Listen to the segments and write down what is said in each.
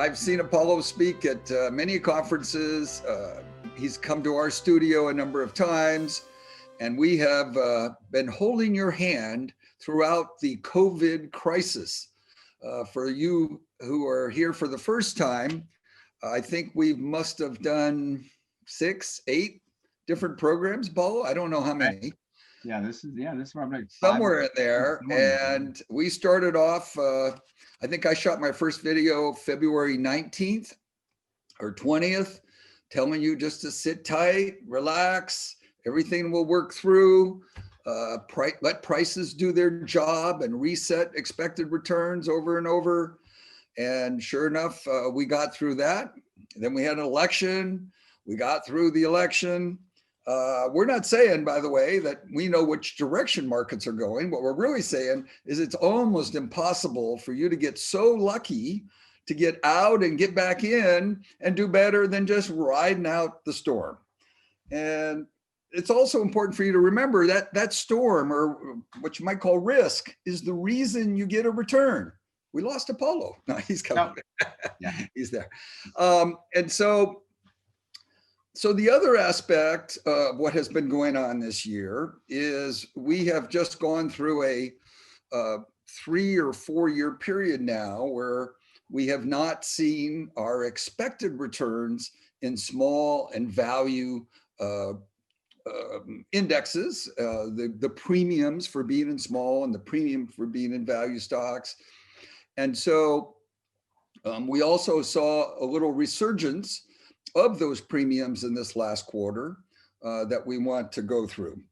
I've seen Apollo speak at many conferences. He's come to our studio a number of times, and we have been holding your hand throughout the COVID crisis. For you who are here for the first time, I think we must have done 6, 8 different programs, Apollo. I don't know how many. Yeah, this is probably like somewhere in there. And we started off, I think I shot my first video February 19th or 20th, telling you just to sit tight, relax, everything will work through, let prices do their job and reset expected returns over and over. And sure enough, we got through that. Then we had an election. We got through the election. We're not saying, by the way, that we know which direction markets are going. What we're really saying is it's almost impossible for you to get so lucky to get out and get back in and do better than just riding out the storm. And it's also important for you to remember that that storm, or what you might call risk, is the reason you get a return. We lost Apollo. No, he's coming. No. Yeah, he's there. And so the other aspect of what has been going on this year is we have just gone through a 3 or 4 year period now where we have not seen our expected returns in small and value indexes, the premiums for being in small and the premium for being in value stocks. And so we also saw a little resurgence of those premiums in this last quarter that we want to go through.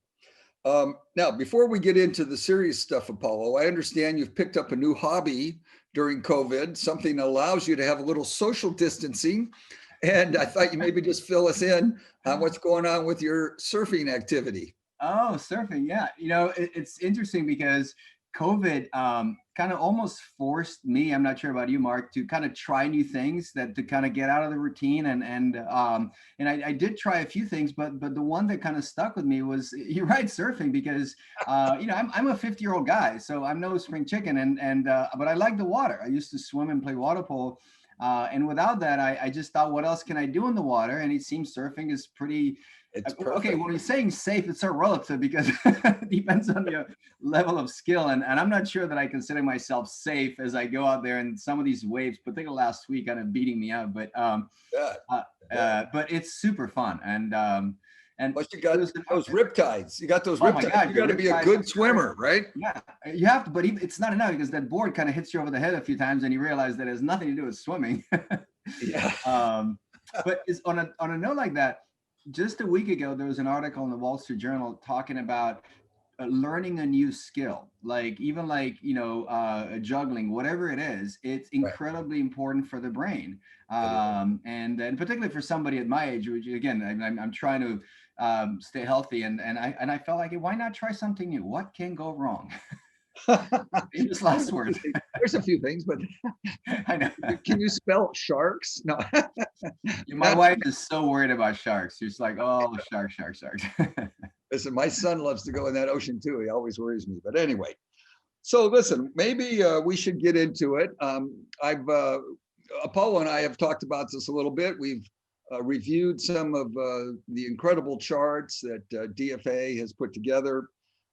Now, before we get into the serious stuff, Apollo, I understand you've picked up a new hobby during COVID, something that allows you to have a little social distancing. And I thought you maybe just fill us in on what's going on with your surfing activity. Oh, surfing. Yeah. You know, it's interesting because COVID kind of almost forced me, I'm not sure about you, Mark, to kind of try new things to kind of get out of the routine. And I did try a few things, but the one that kind of stuck with me was, you're right, surfing, because, you know, I'm a 50-year-old guy, so I'm no spring chicken. But I like the water. I used to swim and play water polo. And without that, I just thought, what else can I do in the water? And it seems surfing is pretty, okay, when you're saying safe, it's so relative because it depends on your level of skill. And I'm not sure that I consider myself safe as I go out there, and some of these waves, particularly last week, kind of beating me up. But but it's super fun. And but you got those riptides. You got those riptides. God, you got to be a good swimmer, right? Yeah, you have to. But it's not enough because that board kind of hits you over the head a few times, and you realize that it has nothing to do with swimming. Yeah. But it's on a note like that. Just a week ago, there was an article in the Wall Street Journal talking about learning a new skill, juggling, whatever it is. It's incredibly important for the brain, and particularly for somebody at my age, which again, I'm trying to stay healthy, and I felt like, why not try something new? What can go wrong? Famous last words. There's a few things, but I know. Can you spell sharks? No. My wife is so worried about sharks. She's like, oh, sharks. Listen, my son loves to go in that ocean too. He always worries me. But anyway, so listen, maybe we should get into it. Apollo and I have talked about this a little bit. We've reviewed some of the incredible charts that DFA has put together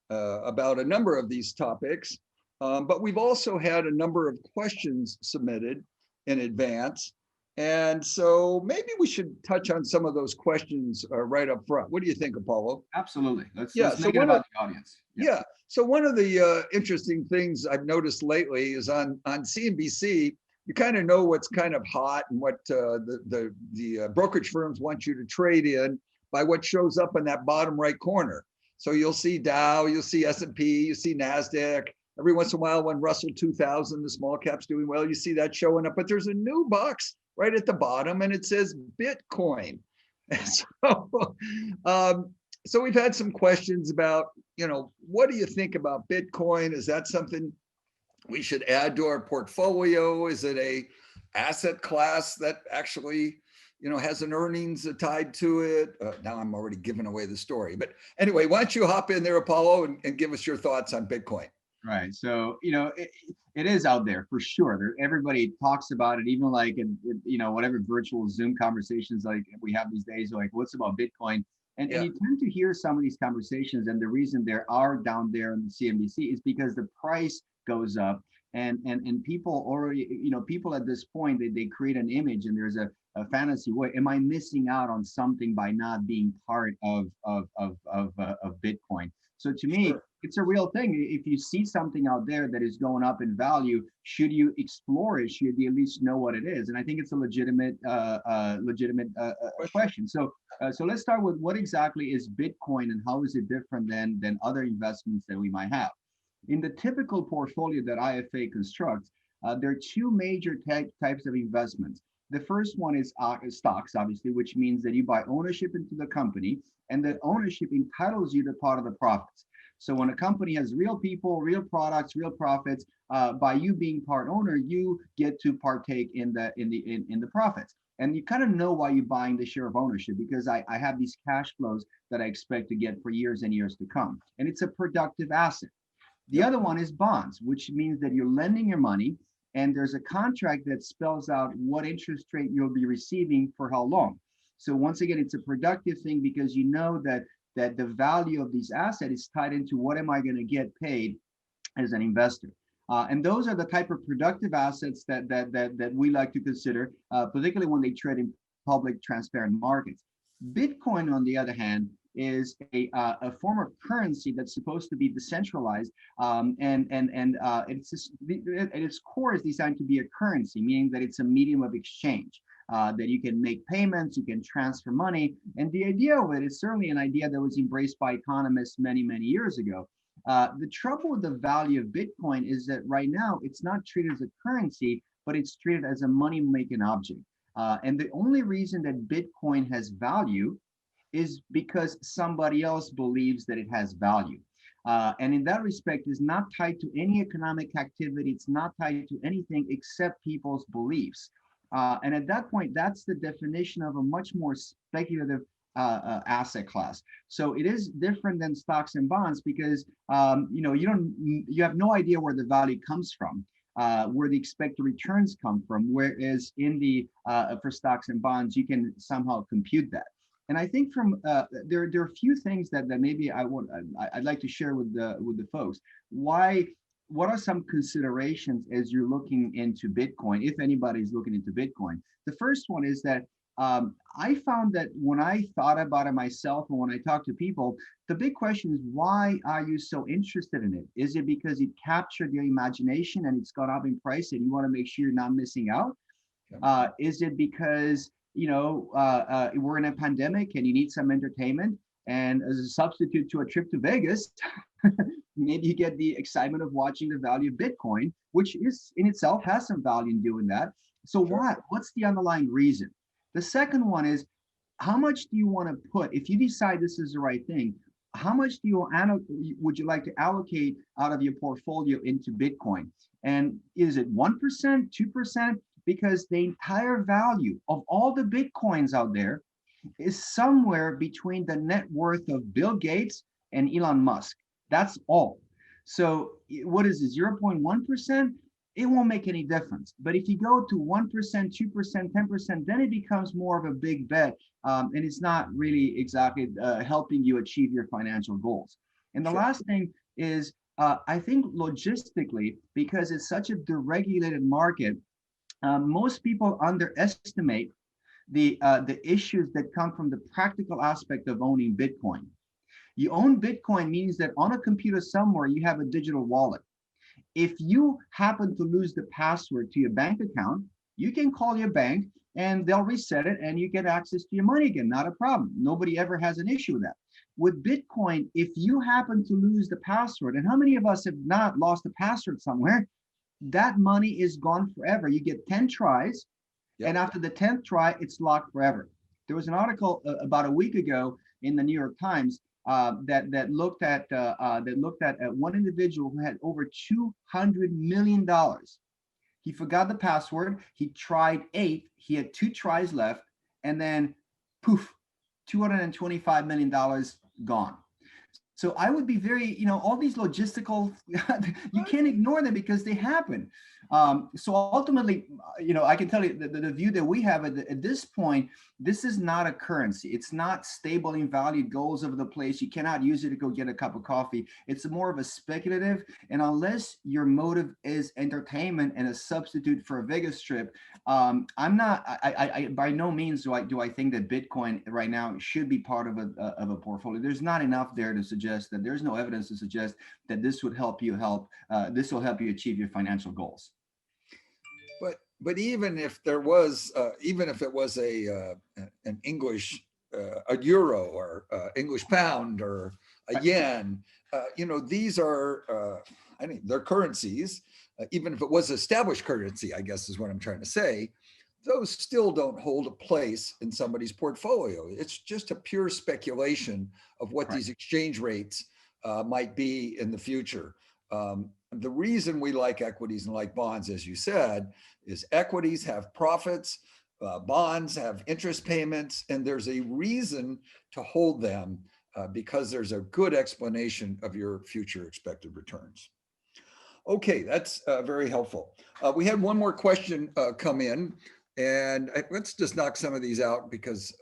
about a number of these topics, but we've also had a number of questions submitted in advance. And so maybe we should touch on some of those questions right up front. What do you think, Apollo? Absolutely. Let's make it about the audience. Yeah. So one of the interesting things I've noticed lately is on CNBC, you kind of know what's kind of hot and what the brokerage firms want you to trade in by what shows up in that bottom right corner. So you'll see Dow, you'll see S&P, you see NASDAQ. Every once in a while when Russell 2000, the small cap's doing well, you see that showing up. But there's a new box right at the bottom and it says Bitcoin. So we've had some questions about, what do you think about Bitcoin? Is that something we should add to our portfolio? Is it a asset class that actually has an earnings tied to it? Now I'm already giving away the story. But anyway, why don't you hop in there, Apollo, and give us your thoughts on Bitcoin? Right. So, it is out there for sure. Everybody talks about it, even like whatever virtual Zoom conversations like we have these days, like what's about Bitcoin? And Yeah, you tend to hear some of these conversations, and the reason there are down there in the CNBC is because the price goes up, and people already, people at this point they create an image, and there's a fantasy. What am I missing out on something by not being part of Bitcoin? So to me, sure. it's a real thing. If you see something out there that is going up in value, should you explore it? Should you at least know what it is? And I think it's a legitimate question. So let's start with what exactly is Bitcoin and how is it different than other investments that we might have? In the typical portfolio that IFA constructs, there are two major types of investments. The first one is stocks, obviously, which means that you buy ownership into the company, and that ownership entitles you to part of the profits. So when a company has real people, real products, real profits, by you being part owner, you get to partake in the profits. And you kind of know why you're buying the share of ownership, because I have these cash flows that I expect to get for years and years to come. And it's a productive asset. The Yep. other one is bonds, which means that you're lending your money, and there's a contract that spells out what interest rate you'll be receiving for how long. So once again, it's a productive thing because you know that the value of these assets is tied into what am I going to get paid as an investor. And those are the type of productive assets that we like to consider, particularly when they trade in public, transparent markets. Bitcoin, on the other hand, is a form of currency that's supposed to be decentralized, and it's just, at its core is designed to be a currency, meaning that it's a medium of exchange. That you can make payments, you can transfer money, and the idea of it is certainly an idea that was embraced by economists many, many years ago. The trouble with the value of Bitcoin is that right now it's not treated as a currency, but it's treated as a money-making object. And the only reason that Bitcoin has value is because somebody else believes that it has value. And in that respect, is not tied to any economic activity. It's not tied to anything except people's beliefs. And at that point, that's the definition of a much more speculative asset class. So it is different than stocks and bonds because you have no idea where the value comes from, where the expected returns come from. Whereas in the for stocks and bonds, you can somehow compute that. And I think from there are a few things that maybe I'd like to share with the folks. What are some considerations as you're looking into Bitcoin, if anybody's looking into Bitcoin? The first one is that I found that when I thought about it myself and when I talk to people, the big question is, why are you so interested in it? Is it because it captured your imagination and it's gone up in price and you want to make sure you're not missing out? Is it because we're in a pandemic and you need some entertainment, and as a substitute to a trip to Vegas, maybe you get the excitement of watching the value of Bitcoin, which is in itself has some value in doing that. So Sure. what's the underlying reason? The second one is, how much do you want to put, if you decide this is the right thing, how much would you like to allocate out of your portfolio into Bitcoin? And is it 1%, 2%? Because the entire value of all the Bitcoins out there is somewhere between the net worth of Bill Gates and Elon Musk. That's all. So what is it, 0.1%? It won't make any difference. But if you go to 1%, 2%, 10%, then it becomes more of a big bet. And it's not really exactly helping you achieve your financial goals. And the Sure. last thing is, I think logistically, because it's such a deregulated market, most people underestimate the issues that come from the practical aspect of owning Bitcoin. You own Bitcoin means that on a computer somewhere you have a digital wallet. If you happen to lose the password to your bank account, you can call your bank and they'll reset it and you get access to your money again. Not a problem. Nobody ever has an issue with that. With Bitcoin, if you happen to lose the password, and how many of us have not lost the password somewhere, that money is gone forever. You get 10 tries, Yep. and after the 10th try, it's locked forever. There was an article about a week ago in the New York Times that looked at one individual who had over $200 million. He forgot the password. He tried 8. He had 2 tries left, and then poof, $225 million gone. So I would be very, all these logistical, you can't ignore them because they happen. So ultimately, I can tell you the view that we have at this point, this is not a currency. It's not stable in value, it goes over the place. You cannot use it to go get a cup of coffee. It's more of a speculative. And unless your motive is entertainment and a substitute for a Vegas trip, I'm not, I by no means do I think that Bitcoin right now should be part of a portfolio. There's not enough there to suggest that, there's no evidence to suggest that this would help you this will help you achieve your financial goals. But even if there was, even if it was an English, a euro or English pound or a yen, these are, I mean, they're currencies. Even if it was established currency, I guess is what I'm trying to say, those still don't hold a place in somebody's portfolio. It's just a pure speculation of what these exchange rates might be in the future. The reason we like equities and like bonds, as you said, is equities have profits, bonds have interest payments, and there's a reason to hold them because there's a good explanation of your future expected returns. Okay, that's very helpful. We had one more question come in, and let's just knock some of these out because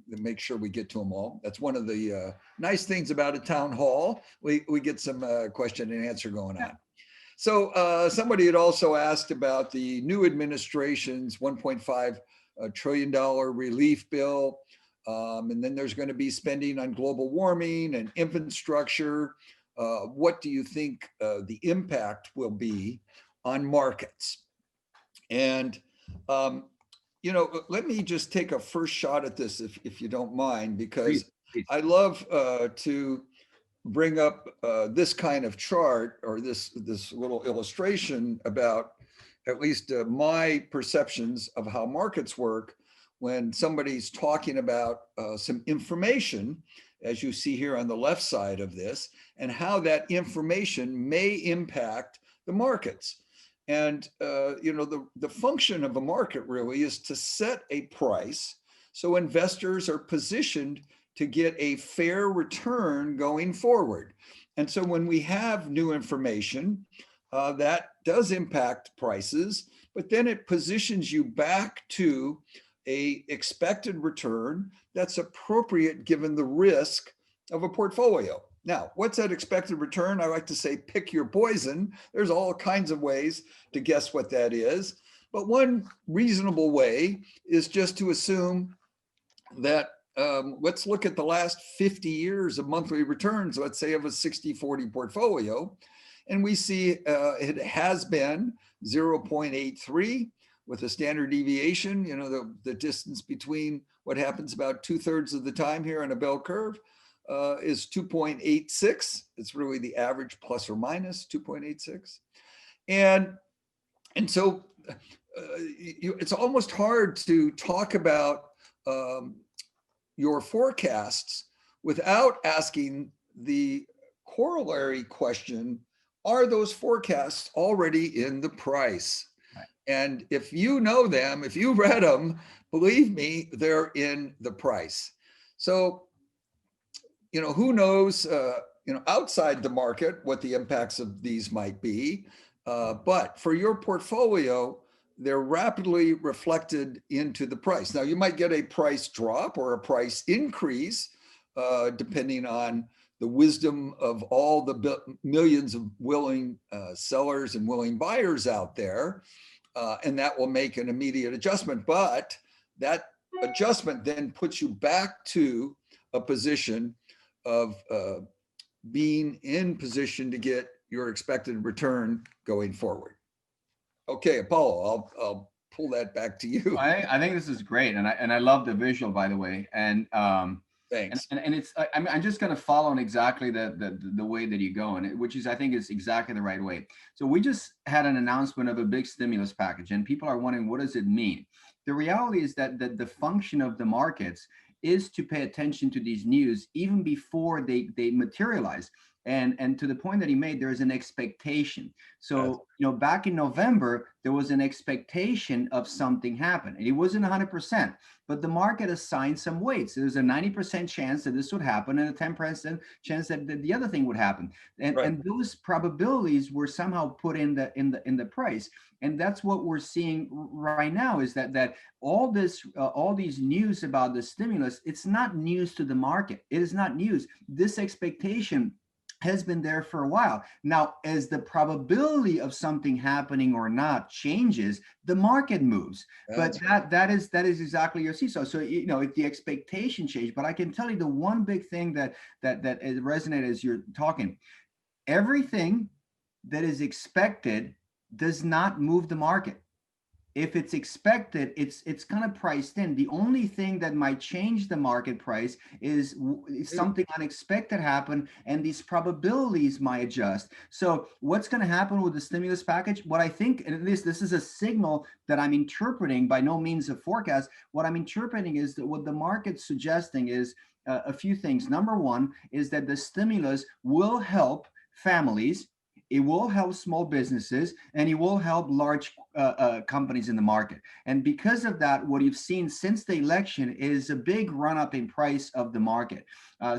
make sure we get to them all. That's one of the nice things about a town hall. We get some question and answer going on. So somebody had also asked about the new administration's $1.5 trillion relief bill. And then there's going to be spending on global warming and infrastructure. What do you think the impact will be on markets? And, let me just take a first shot at this, if you don't mind, because please. I love to bring up this kind of chart or this little illustration about at least my perceptions of how markets work when somebody's talking about some information, as you see here on the left side of this, and how that information may impact the markets. And the function of a market really is to set a price so investors are positioned to get a fair return going forward. And so when we have new information, that does impact prices, but then it positions you back to a expected return that's appropriate given the risk of a portfolio. Now, what's that expected return? I like to say, pick your poison. There's all kinds of ways to guess what that is. But one reasonable way is just to assume that let's look at the last 50 years of monthly returns, let's say of a 60-40 portfolio. And we see it has been 0.83 with a standard deviation, the distance between what happens about 2/3 of the time here on a bell curve is 2.86. It's really the average plus or minus 2.86. And so it's almost hard to talk about your forecasts without asking the corollary question, are those forecasts already in the price? And if you know them, if you read them, believe me, they're in the price. So, who knows, outside the market, what the impacts of these might be. But for your portfolio, they're rapidly reflected into the price. Now, you might get a price drop or a price increase, depending on the wisdom of all the millions of willing sellers and willing buyers out there. And that will make an immediate adjustment. But that adjustment then puts you back to a position of being in position to get your expected return going forward. Okay, Apollo, I'll pull that back to you. I think this is great, and I love the visual, by the way. And thanks. And it's I'm just going to follow in exactly the way that you go, and which is I think is exactly the right way. So we just had an announcement of a big stimulus package, and people are wondering, what does it mean? The reality is that the function of the markets is to pay attention to these news even before they materialize. And to the point that he made, there's an expectation. So, back in November, there was an expectation of something happening. It wasn't 100%, but the market assigned some weights. There's a 90% chance that this would happen and a 10% chance that the other thing would happen. And those probabilities were somehow put in the price. And that's what we're seeing right now, is that all these news about the stimulus, it's not news to the market. It is not news. This expectation has been there for a while. Now, as the probability of something happening or not changes, the market moves. But that is exactly your seesaw. So if the expectation change, but I can tell you the one big thing that resonated as you're talking, everything that is expected does not move the market. If it's expected, it's kind of priced in. The only thing that might change the market price is something unexpected happen, and these probabilities might adjust. So what's going to happen with the stimulus package? What I think, and this is a signal that I'm interpreting, by no means a forecast. What I'm interpreting is that what the market's suggesting is a few things. Number one is that the stimulus will help families, it will help small businesses, and it will help large companies in the market. And because of that, what you've seen since the election is a big run up in price of the market.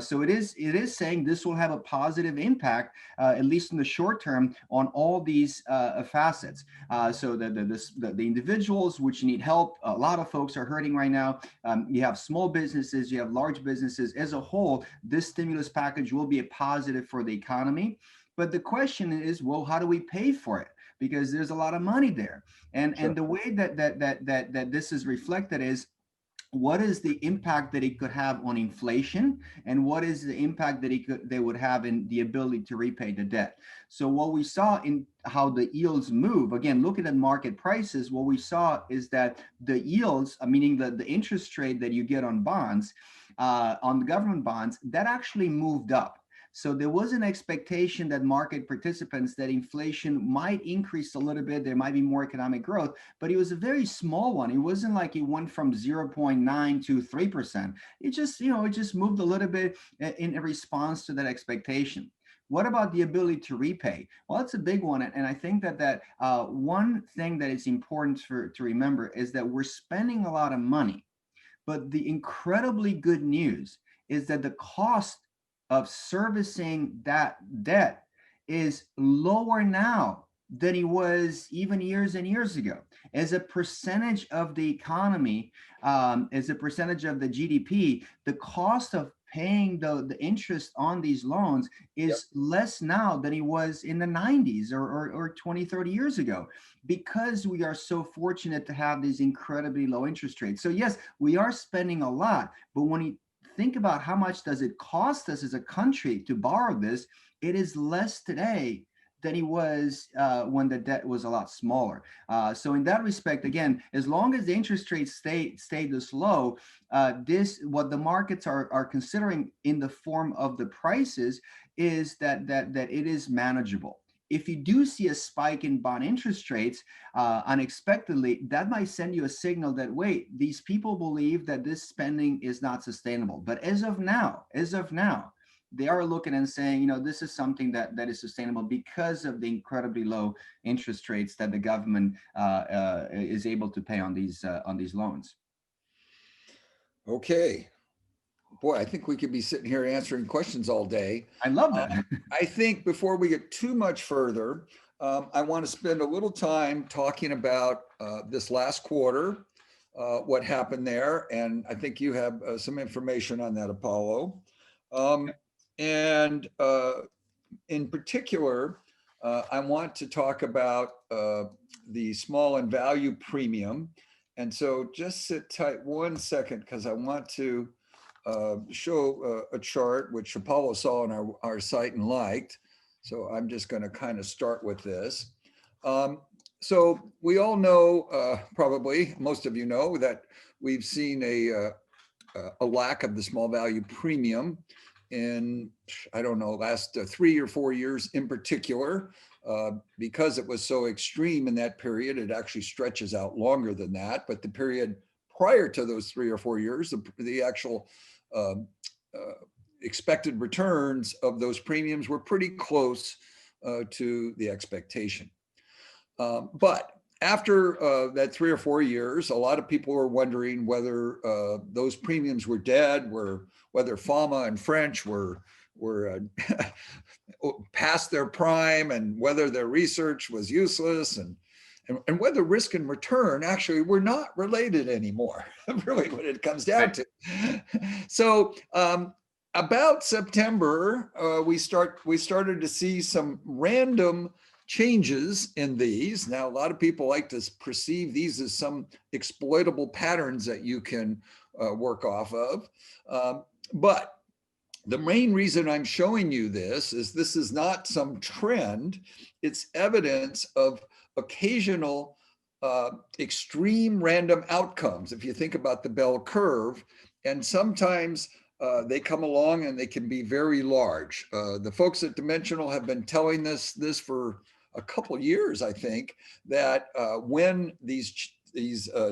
So it is saying this will have a positive impact, at least in the short term, on all these facets. So the individuals which need help, a lot of folks are hurting right now. You have small businesses, you have large businesses. As a whole, this stimulus package will be a positive for the economy. But the question is, well, how do we pay for it? Because there's a lot of money there. And the way that this is reflected is, what is the impact that it could have on inflation, and what is the impact that they would have in the ability to repay the debt? So what we saw in how the yields move, again, looking at market prices, what we saw is that the yields, meaning the interest rate that you get on bonds, on the government bonds, that actually moved up. So there was an expectation that market participants that inflation might increase a little bit, there might be more economic growth, but it was a very small one. It wasn't like it went from 0.9 to 3%. It just moved a little bit in response to that expectation. What about the ability to repay? Well, that's a big one. And I think that one thing that is important to remember is that we're spending a lot of money, but the incredibly good news is that the cost of servicing that debt is lower now than it was even years and years ago. As a percentage of the economy, as a percentage of the GDP, the cost of paying the interest on these loans is less now than it was in the 90s or 20, 30 years ago, because we are so fortunate to have these incredibly low interest rates. So yes, we are spending a lot, but when you think about how much does it cost us as a country to borrow this, it is less today than it was when the debt was a lot smaller. So in that respect, again, as long as the interest rates stay this low, what the markets are considering in the form of the prices is that it is manageable. If you do see a spike in bond interest rates unexpectedly, that might send you a signal that, wait, these people believe that this spending is not sustainable. But as of now, they are looking and saying, this is something that is sustainable because of the incredibly low interest rates that the government is able to pay on these loans. Okay. Boy, I think we could be sitting here answering questions all day. I love that. I think before we get too much further, I want to spend a little time talking about this last quarter, what happened there. And I think you have some information on that, Apollo. And in particular, I want to talk about the small and value premium. And so just sit tight 1 second, because I want to show a chart which Apollo saw on our site and liked. So I'm just going to kind of start with this. So we all know, probably most of you know, that we've seen a lack of the small value premium in, I don't know, last 3 or 4 years in particular, because it was so extreme in that period. It actually stretches out longer than that, but the period prior to those 3 or 4 years, the actual expected returns of those premiums were pretty close to the expectation. But after that 3 or 4 years, a lot of people were wondering whether those premiums were dead, whether Fama and French were past their prime, and whether their research was useless, and whether risk and return actually were not related anymore, really what it comes down to. So about September, we started to see some random changes in these. Now, a lot of people like to perceive these as some exploitable patterns that you can work off of. But the main reason I'm showing you this is not some trend. It's evidence of occasional extreme random outcomes. If you think about the bell curve, and sometimes they come along and they can be very large. The folks at Dimensional have been telling this for a couple years, I think, that when these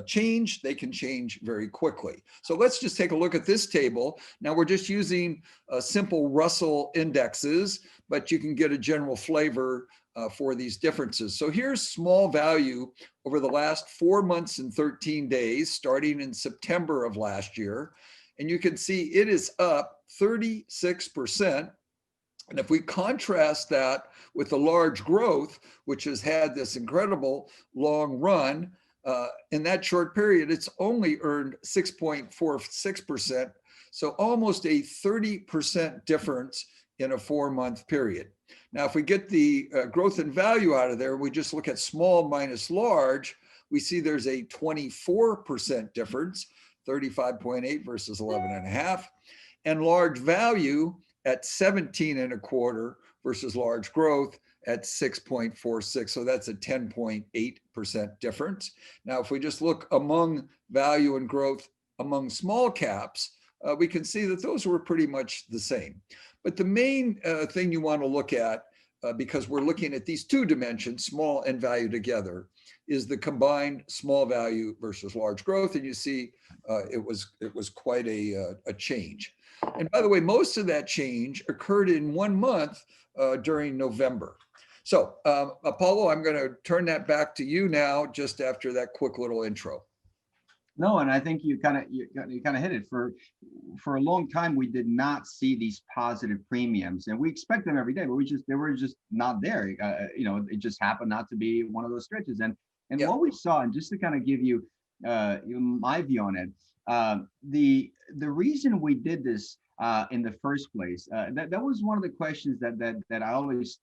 change, they can change very quickly. So let's just take a look at this table. Now we're just using simple Russell indexes, but you can get a general flavor for these differences. So here's small value over the last 4 months and 13 days, starting in September of last year. And you can see it is up 36%. And if we contrast that with the large growth, which has had this incredible long run, in that short period, it's only earned 6.46%. So almost a 30% difference in a 4-month period. Now, if we get the growth in value out of there, we just look at small minus large, we see there's a 24% difference, 35.8 versus 11.5, and large value at 17.25 versus large growth at 6.46. So that's a 10.8% difference. Now, if we just look among value and growth among small caps, we can see that those were pretty much the same. But the main thing you want to look at, because we're looking at these two dimensions, small and value together, is the combined small value versus large growth. And you see it was quite a change. And by the way, most of that change occurred in 1 month during November. So Apollo, I'm going to turn that back to you now, just after that quick little intro. No, and I think you kind of hit it. For a long time, we did not see these positive premiums, and we expect them every day, but they were just not there. It just happened not to be one of those stretches. And yeah, what we saw, and just to kind of give you my view on it, the reason we did this in the first place, that was one of the questions that I always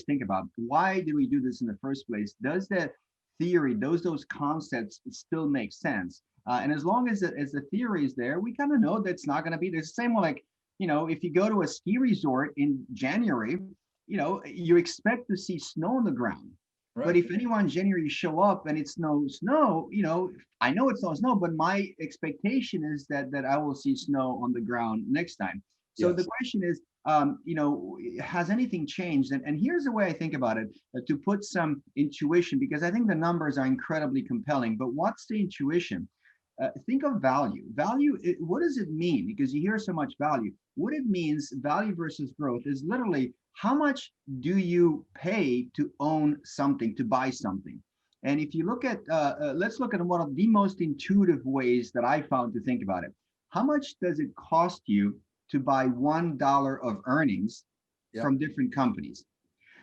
think about. Why did we do this in the first place? Does that theory, those concepts still make sense? And as long as the theory is there, we kind of know that's not going to be the same. Like, if you go to a ski resort in January, you expect to see snow on the ground. Right. But if anyone in January show up and it's no snow, I know it's no snow, but my expectation is that I will see snow on the ground next time. So yes. The question is, has anything changed? And here's the way I think about it, to put some intuition, because I think the numbers are incredibly compelling. But what's the intuition? Think of value. Value, what does it mean? Because you hear so much value. What it means, value versus growth, is literally how much do you pay to own something, to buy something? And if you look at, let's look at one of the most intuitive ways that I found to think about it. How much does it cost you to buy $1 of earnings from different companies?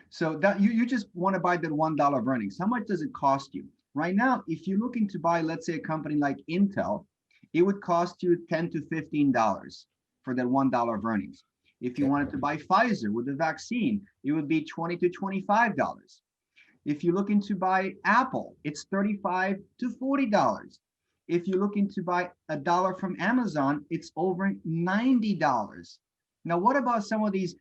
So that you just want to buy that $1 of earnings. How much does it cost you? Right now, if you're looking to buy, let's say, a company like Intel, it would cost you $10 to $15 for that $1 of earnings. If you wanted to buy Pfizer with the vaccine, it would be $20 to $25. If you're looking to buy Apple, it's $35 to $40. If you're looking to buy $1 from Amazon, it's over $90. Now, what about some of these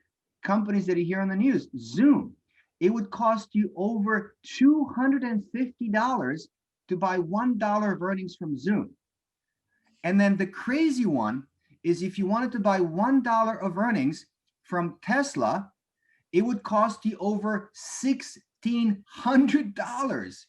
companies that you hear on the news? Zoom. It would cost you over $250 to buy $1 of earnings from Zoom. And then the crazy one is, if you wanted to buy $1 of earnings from Tesla, it would cost you over $1,600.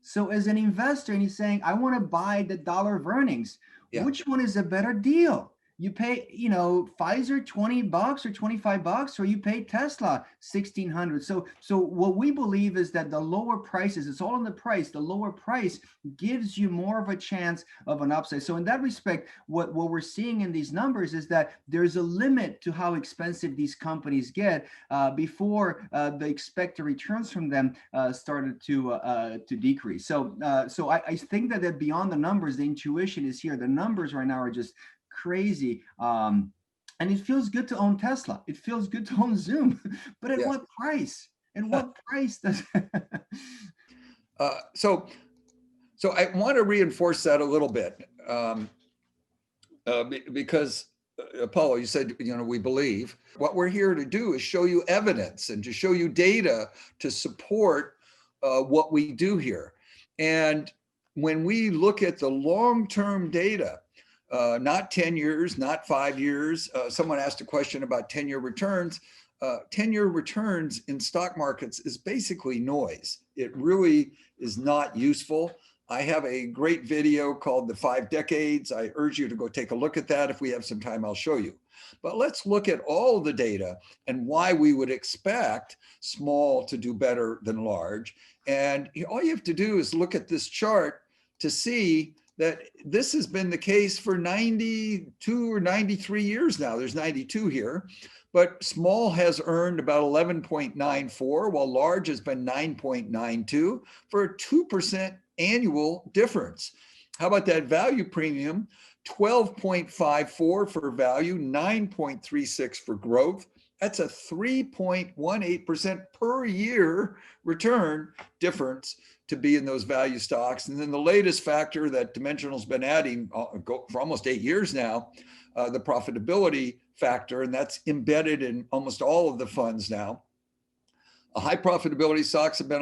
So as an investor, and he's saying, I want to buy the dollar of earnings, which one is a better deal? You pay, you know, Pfizer $20 or $25, or you pay Tesla $1,600. So what we believe is that the lower prices, it's all in the price. The lower price gives you more of a chance of an upside. So in that respect, what we're seeing in these numbers is that there's a limit to how expensive these companies get before the expected returns from them started to decrease. So I think that beyond the numbers, the intuition is here. The numbers right now are just crazy. And it feels good to own Tesla. It feels good to own Zoom, but at what price? And what price does? So I want to reinforce that a little bit because Apollo, you said, you know, we believe. What we're here to do is show you evidence and to show you data to support what we do here. And when we look at the long-term data, not 10 years, not 5 years. Someone asked a question about 10-year returns. 10-year returns in stock markets is basically noise. It really is not useful. I have a great video called The 5 Decades. I urge you to go take a look at that. If we have some time, I'll show you. But let's look at all the data and why we would expect small to do better than large. And all you have to do is look at this chart to see that this has been the case for 92 or 93 years now. There's 92 here, but small has earned about 11.94, while large has been 9.92 for a 2% annual difference. How about that value premium? 12.54 for value, 9.36 for growth. That's a 3.18% per year return difference to be in those value stocks. And then the latest factor that Dimensional's been adding for almost 8 years now, the profitability factor, and that's embedded in almost all of the funds now. High profitability stocks have been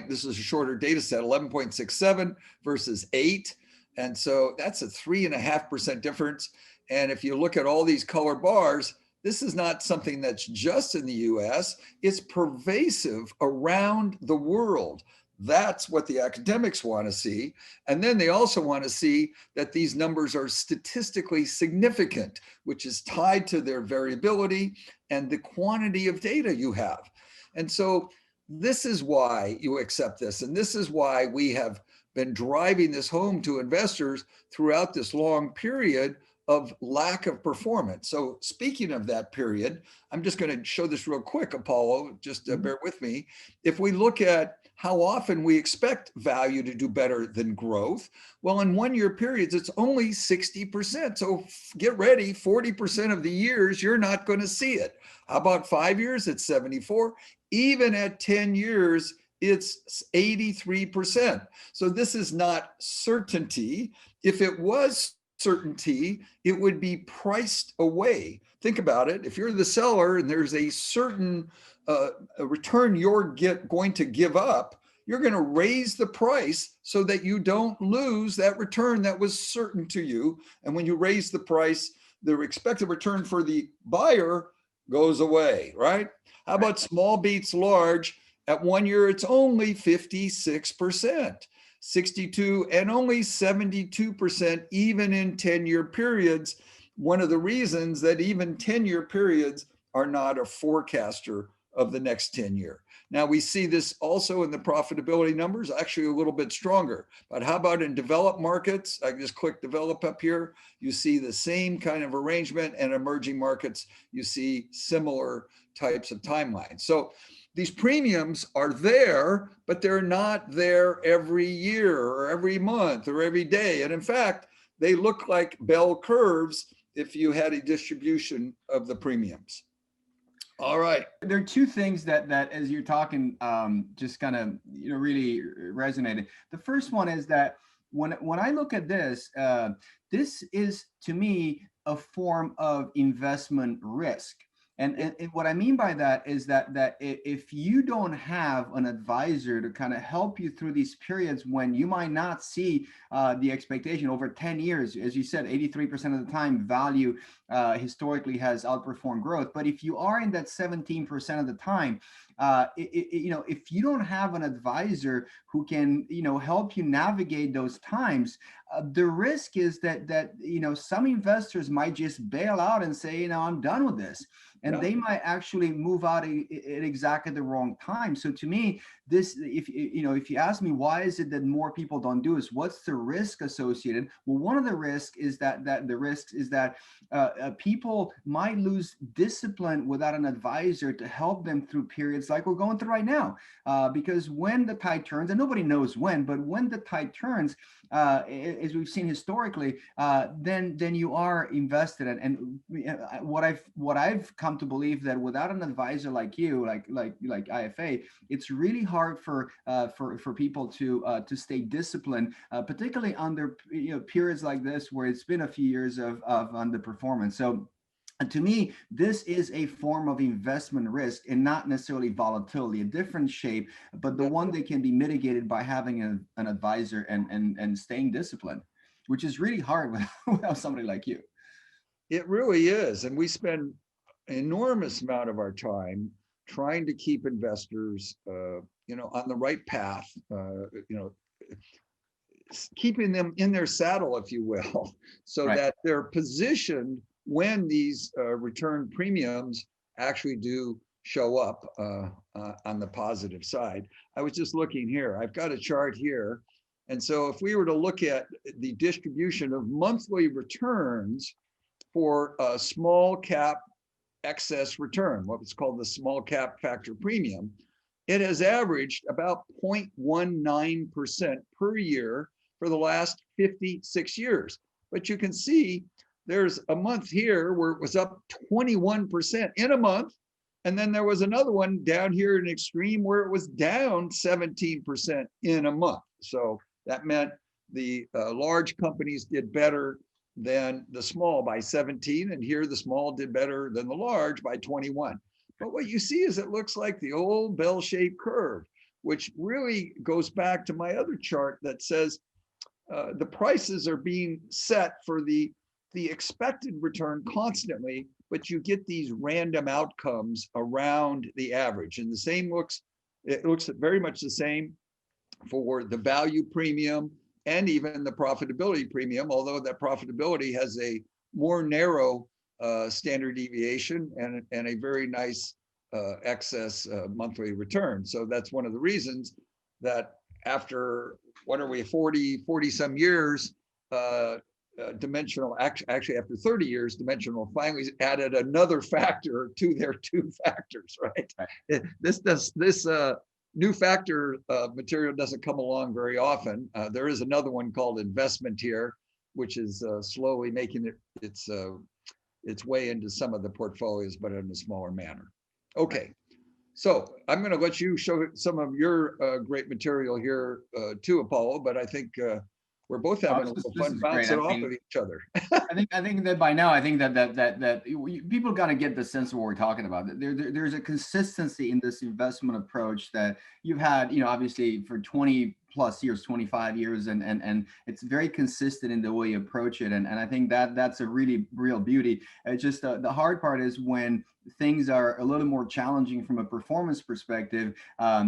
this is a shorter data set, 11.67 versus 8. And so that's a 3.5% difference. And if you look at all these color bars, this is not something that's just in the US, it's pervasive around the world. That's what the academics want to see. And then they also want to see that these numbers are statistically significant, which is tied to their variability and the quantity of data you have. And so this is why you accept this. And this is why we have been driving this home to investors throughout this long period of lack of performance. So speaking of that period, I'm just going to show this real quick, Apollo, just bear with me. If we look at how often we expect value to do better than growth, well, in 1 year periods, it's only 60%. So get ready, 40% of the years, you're not going to see it. How about 5 years? It's 74. Even at 10 years, it's 83%. So this is not certainty. If it was certainty, it would be priced away. Think about it. If you're the seller and there's a certain a return you're going to give up, you're going to raise the price so that you don't lose that return that was certain to you. And when you raise the price, the expected return for the buyer goes away, right? How about small beats large? At 1 year, it's only 56%. 62 and only 72% even in 10-year periods. One of the reasons that even 10-year periods are not a forecaster of the next 10 year. Now we see this also in the profitability numbers, actually a little bit stronger. But how about in developed markets? I just click develop up here. You see the same kind of arrangement, and emerging markets, you see similar types of timelines. So these premiums are there, but they're not there every year or every month or every day. And in fact, they look like bell curves if you had a distribution of the premiums. All right. There are two things that as you're talking, just kind of really resonated. The first one is that when I look at this, this is to me a form of investment risk. And what I mean by that is that if you don't have an advisor to kind of help you through these periods when you might not see the expectation over 10 years, as you said, 83% of the time value historically has outperformed growth. But if you are in that 17% of the time, if you don't have an advisor who can, help you navigate those times, the risk is that some investors might just bail out and say, I'm done with this. And they might actually move out at exactly the wrong time. So to me, this, if you ask me, why is it that more people don't do this? What's the risk associated? Well, one of the risks is that people might lose discipline without an advisor to help them through periods like we're going through right now. Because when the tide turns, and nobody knows when, but when the tide turns, as we've seen historically, then you are invested in. And what I've come to believe that without an advisor like you, like IFA, it's really hard for people to stay disciplined, particularly under periods like this where it's been a few years of underperformance. So to me, this is a form of investment risk and not necessarily volatility, a different shape, but the one that can be mitigated by having an advisor and staying disciplined, which is really hard without somebody like you. It really is. And we spend an enormous amount of our time trying to keep investors, on the right path, keeping them in their saddle, if you will, so that they're positioned when these return premiums actually do show up on the positive side. I was just looking here. I've got a chart here. And so if we were to look at the distribution of monthly returns for a small cap excess return, what was called the small cap factor premium, it has averaged about 0.19% per year for the last 56 years. But you can see there's a month here where it was up 21% in a month. And then there was another one down here in extreme where it was down 17% in a month. So that meant the large companies did better than the small by 17. And here the small did better than the large by 21. But what you see is it looks like the old bell-shaped curve, which really goes back to my other chart that says the prices are being set for the expected return constantly, but you get these random outcomes around the average. And it looks very much the same for the value premium and even the profitability premium, although that profitability has a more narrow standard deviation and a very nice excess monthly return. So that's one of the reasons that after, 40 some years, Dimensional, actually after 30 years, Dimensional finally added another factor to their two factors, right? This new factor material doesn't come along very often. There is another one called investment here, which is slowly making its way into some of the portfolios, but in a smaller manner. Okay, so I'm going to let you show some of your great material here too, Apollo, but I think we're both having a little fun bouncing off of each other. I think that by now, I think that people got to get the sense of what we're talking about. There's a consistency in this investment approach that you've had, obviously for 20 plus years, 25 years, and it's very consistent in the way you approach it. And I think that's a really real beauty. It's just the hard part is when things are a little more challenging from a performance perspective,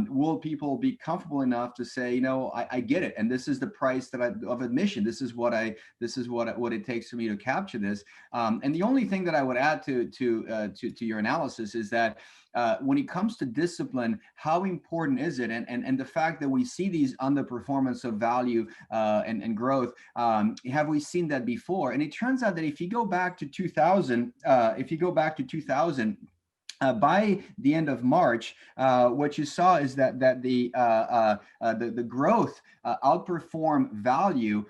will people be comfortable enough to say, I get it, and this is the price of admission. This is what it takes for me to capture this. And the only thing that I would add to your analysis is that when it comes to discipline, how important is it? And the fact that we see these underperformance of value and growth, have we seen that before? And it turns out that if you go back to 2000, by the end of March, what you saw is that the growth outperformed value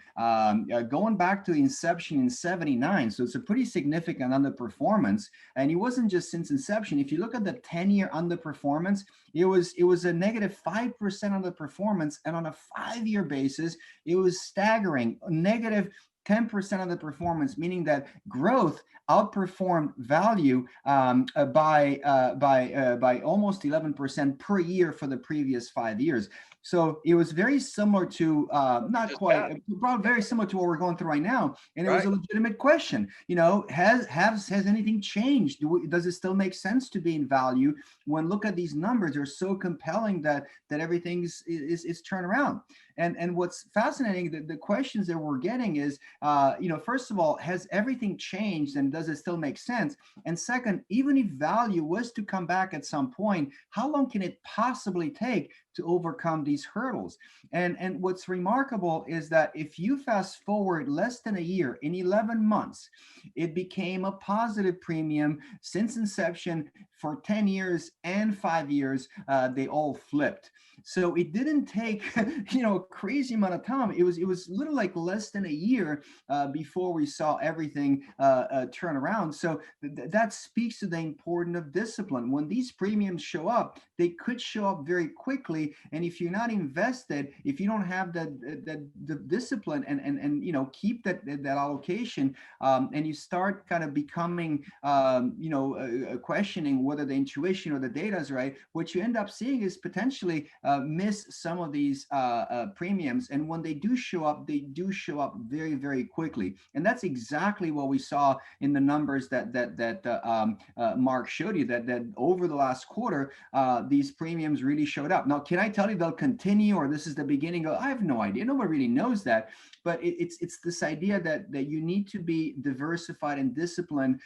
going back to the inception in '79. So it's a pretty significant underperformance, and it wasn't just since inception. If you look at the 10-year underperformance, it was a negative 5% underperformance, and on a 5-year basis, it was staggering, negative 10% of the performance, meaning that growth outperformed value by almost 11% per year for the previous 5 years. So it was very similar to, not quite, but very similar to what we're going through right now. And it was a legitimate question. You know, has anything changed? Does it still make sense to be in value when look at these numbers? They're so compelling that everything's is turned around. And what's fascinating, the questions that we're getting is, you know, first of all, has everything changed and does it still make sense? And second, even if value was to come back at some point, how long can it possibly take to overcome these hurdles? And what's remarkable is that if you fast forward less than a year, in 11 months, it became a positive premium since inception for 10 years and 5 years, they all flipped. So it didn't take, you know, a crazy amount of time. It was literally like less than a year before we saw everything turn around. So that speaks to the importance of discipline. When these premiums show up, they could show up very quickly. And if you're not invested, if you don't have the discipline and you know, keep that allocation, and you start kind of becoming, you know, questioning whether the intuition or the data is right, what you end up seeing is potentially miss some of these premiums. And when they do show up, they do show up very, very quickly. And that's exactly what we saw in the numbers that Mark showed you, that over the last quarter, these premiums really showed up. Now, can I tell you they'll continue, or this is the beginning of, I have no idea. Nobody really knows that. But it's this idea that you need to be diversified and disciplined,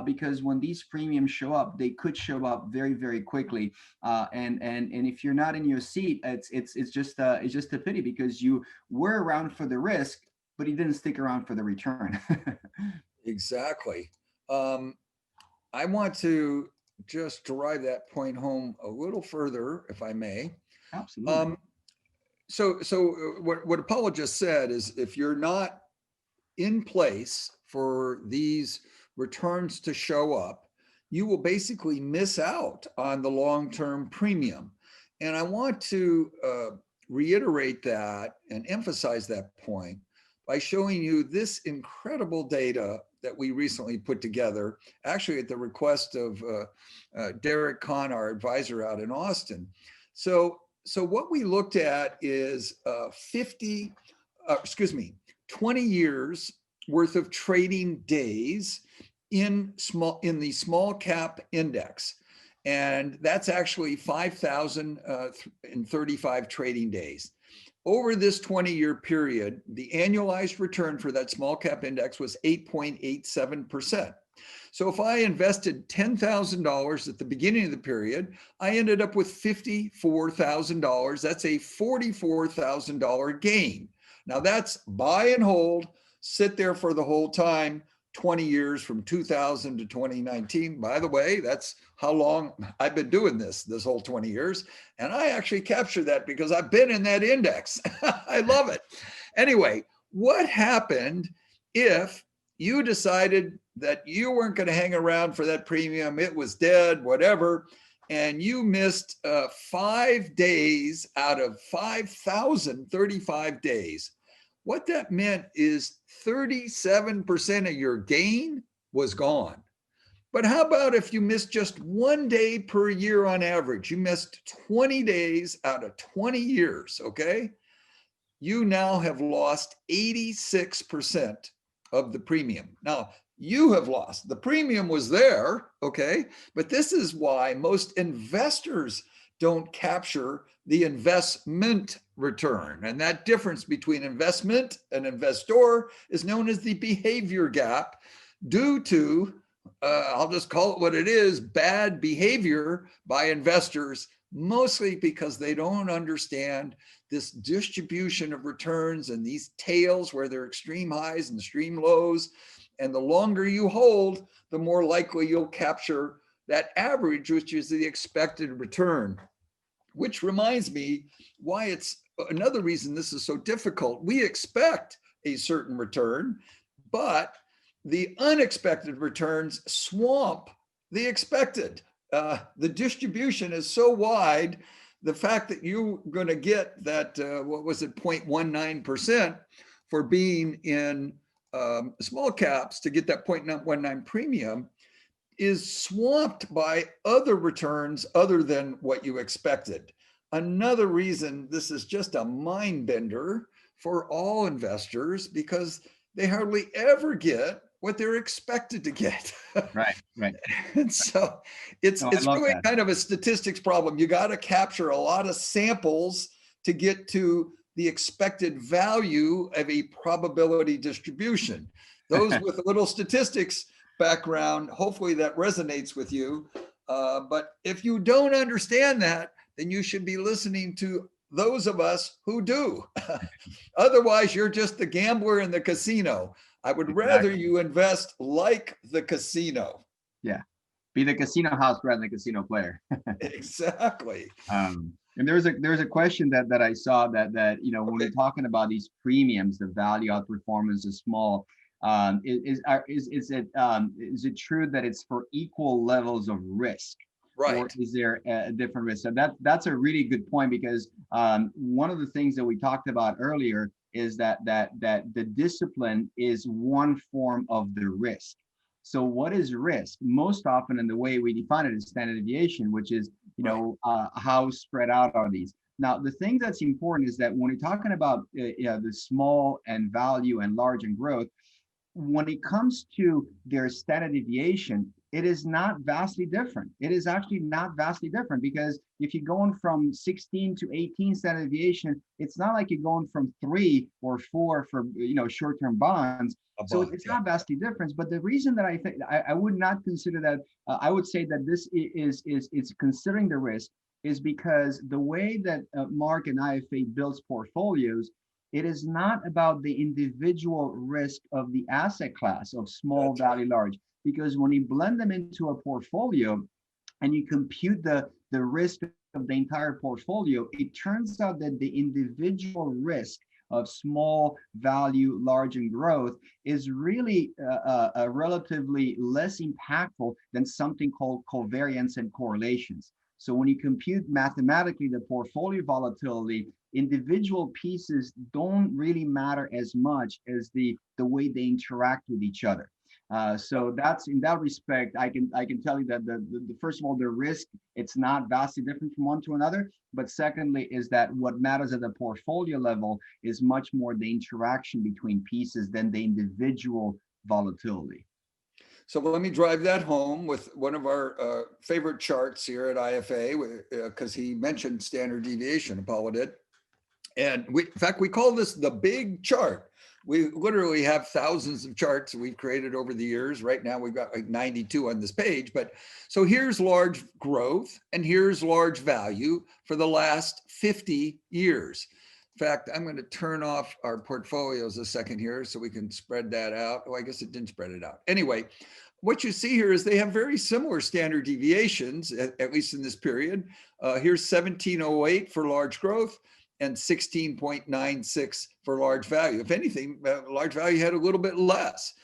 because when these premiums show up, they could show up very, very quickly. And if you're not in your seat, it's just a pity, because you were around for the risk, but you didn't stick around for the return. Exactly. I want to just drive that point home a little further, if I may. Absolutely. So what Apollo just said is, if you're not in place for these returns to show up, you will basically miss out on the long-term premium. And I want to reiterate that and emphasize that point by showing you this incredible data that we recently put together, actually at the request of Derek Kahn, our advisor out in Austin. So what we looked at is 20 years worth of trading days in the small cap index. And that's actually 5,035 trading days. Over this 20-year period, the annualized return for that small cap index was 8.87%. So if I invested $10,000 at the beginning of the period, I ended up with $54,000. That's a $44,000 gain. Now that's buy and hold, sit there for the whole time, 20 years from 2000 to 2019. By the way, that's how long I've been doing this whole 20 years. And I actually captured that because I've been in that index. I love it. Anyway, what happened if you decided that you weren't going to hang around for that premium, it was dead, whatever, and you missed 5 days out of 5,035 days? What that meant is 37% of your gain was gone. But how about if you missed just 1 day per year on average? You missed 20 days out of 20 years, okay? You now have lost 86% of the premium. Now, you have lost. The premium was there, okay? But this is why most investors don't capture the investment return. And that difference between investment and investor is known as the behavior gap, due to, I'll just call it what it is, bad behavior by investors, mostly because they don't understand this distribution of returns and these tails where they're extreme highs and extreme lows. And the longer you hold, the more likely you'll capture that average, which is the expected return. Which reminds me why it's another reason this is so difficult. We expect a certain return, but the unexpected returns swamp the expected. The distribution is so wide, the fact that you're going to get that, 0.19% for being in small caps to get that 0.19 premium is swamped by other returns other than what you expected. Another reason this is just a mind bender for all investors, because they hardly ever get what they're expected to get. Right, right. And so it's really kind of a statistics problem. You got to capture a lot of samples to get to the expected value of a probability distribution. Those with a little statistics background, hopefully that resonates with you. But if you don't understand that, then you should be listening to those of us who do. Otherwise, you're just the gambler in the casino. I would rather you invest like the casino. Yeah. Be the casino house rather than the casino player. Exactly. And there's a question that I saw that when we're talking about these premiums, the value outperformance is small. Is it true that it's for equal levels of risk? Right. Or is there a different risk? So that's a really good point, because one of the things that we talked about earlier is that the discipline is one form of the risk. So what is risk? Most often, in the way we define it, is standard deviation, which is how spread out are these. Now, the thing that's important is that when we're talking about the small and value and large and growth, when it comes to their standard deviation, it is not vastly different. It is actually not vastly different, because if you're going from 16 to 18 standard deviation, it's not like you're going from 3 or 4 for short-term bonds. So it's not vastly different. But the reason that I think I would not consider that, I would say that this is considering the risk, is because the way that Mark and IFA builds portfolios, it is not about the individual risk of the asset class of small, value, large. Because when you blend them into a portfolio and you compute the risk of the entire portfolio, it turns out that the individual risk of small, value, large, and growth is really relatively less impactful than something called covariance and correlations. So when you compute mathematically the portfolio volatility, individual pieces don't really matter as much as the way they interact with each other. So that's, in that respect, I can tell you that the first of all, the risk, it's not vastly different from one to another. But secondly, is that what matters at the portfolio level is much more the interaction between pieces than the individual volatility. So let me drive that home with one of our favorite charts here at IFA, because he mentioned standard deviation, Apollo did. And in fact, we call this the big chart. We literally have thousands of charts we've created over the years. Right now, we've got like 92 on this page. But so here's large growth and here's large value for the last 50 years. In fact, I'm going to turn off our portfolios a second here so we can spread that out. Oh, I guess it didn't spread it out. Anyway, what you see here is they have very similar standard deviations, at least in this period. Here's 1708 for large growth and 16.96 for large value. If anything, large value had a little bit less.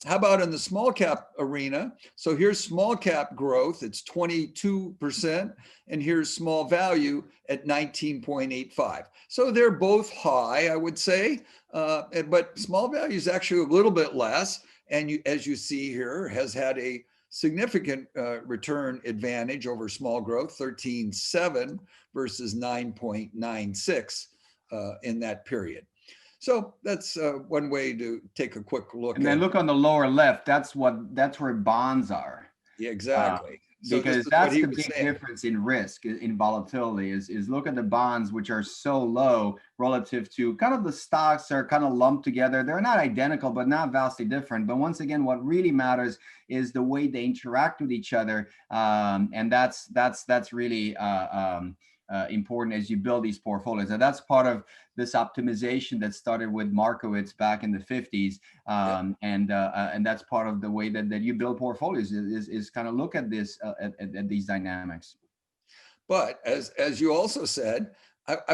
How about in the small cap arena? So here's small cap growth, it's 22%, and here's small value at 19.85. So they're both high, I would say, but small value is actually a little bit less. And as you see here, has had a significant return advantage over small growth, 13.7 versus 9.96 in that period. So that's one way to take a quick look. And then look on the lower left, that's where bonds are. Yeah, exactly. Because that's the big difference in risk, in volatility, is look at the bonds, which are so low relative to kind of the stocks are kind of lumped together. They're not identical, but not vastly different. But once again, what really matters is the way they interact with each other. And that's really important as you build these portfolios. And that's part of this optimization that started with Markowitz back in the 50s. And that's part of the way that you build portfolios is kind of look at this, at these dynamics. But as you also said,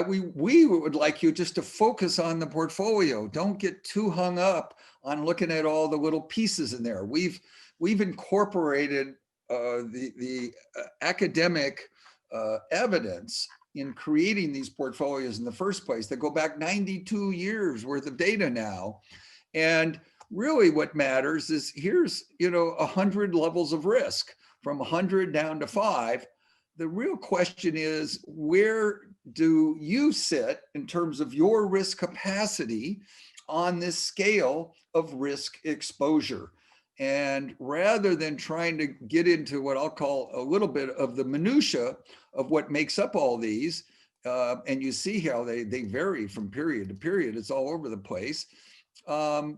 we would like you just to focus on the portfolio. Don't get too hung up on looking at all the little pieces in there. We've incorporated the academic evidence in creating these portfolios in the first place that go back 92 years worth of data now. And really what matters is here's, 100 levels of risk from 100 down to 5. The real question is, where do you sit in terms of your risk capacity on this scale of risk exposure? And rather than trying to get into what I'll call a little bit of the minutia of what makes up all these, and you see how they vary from period to period, it's all over the place. Try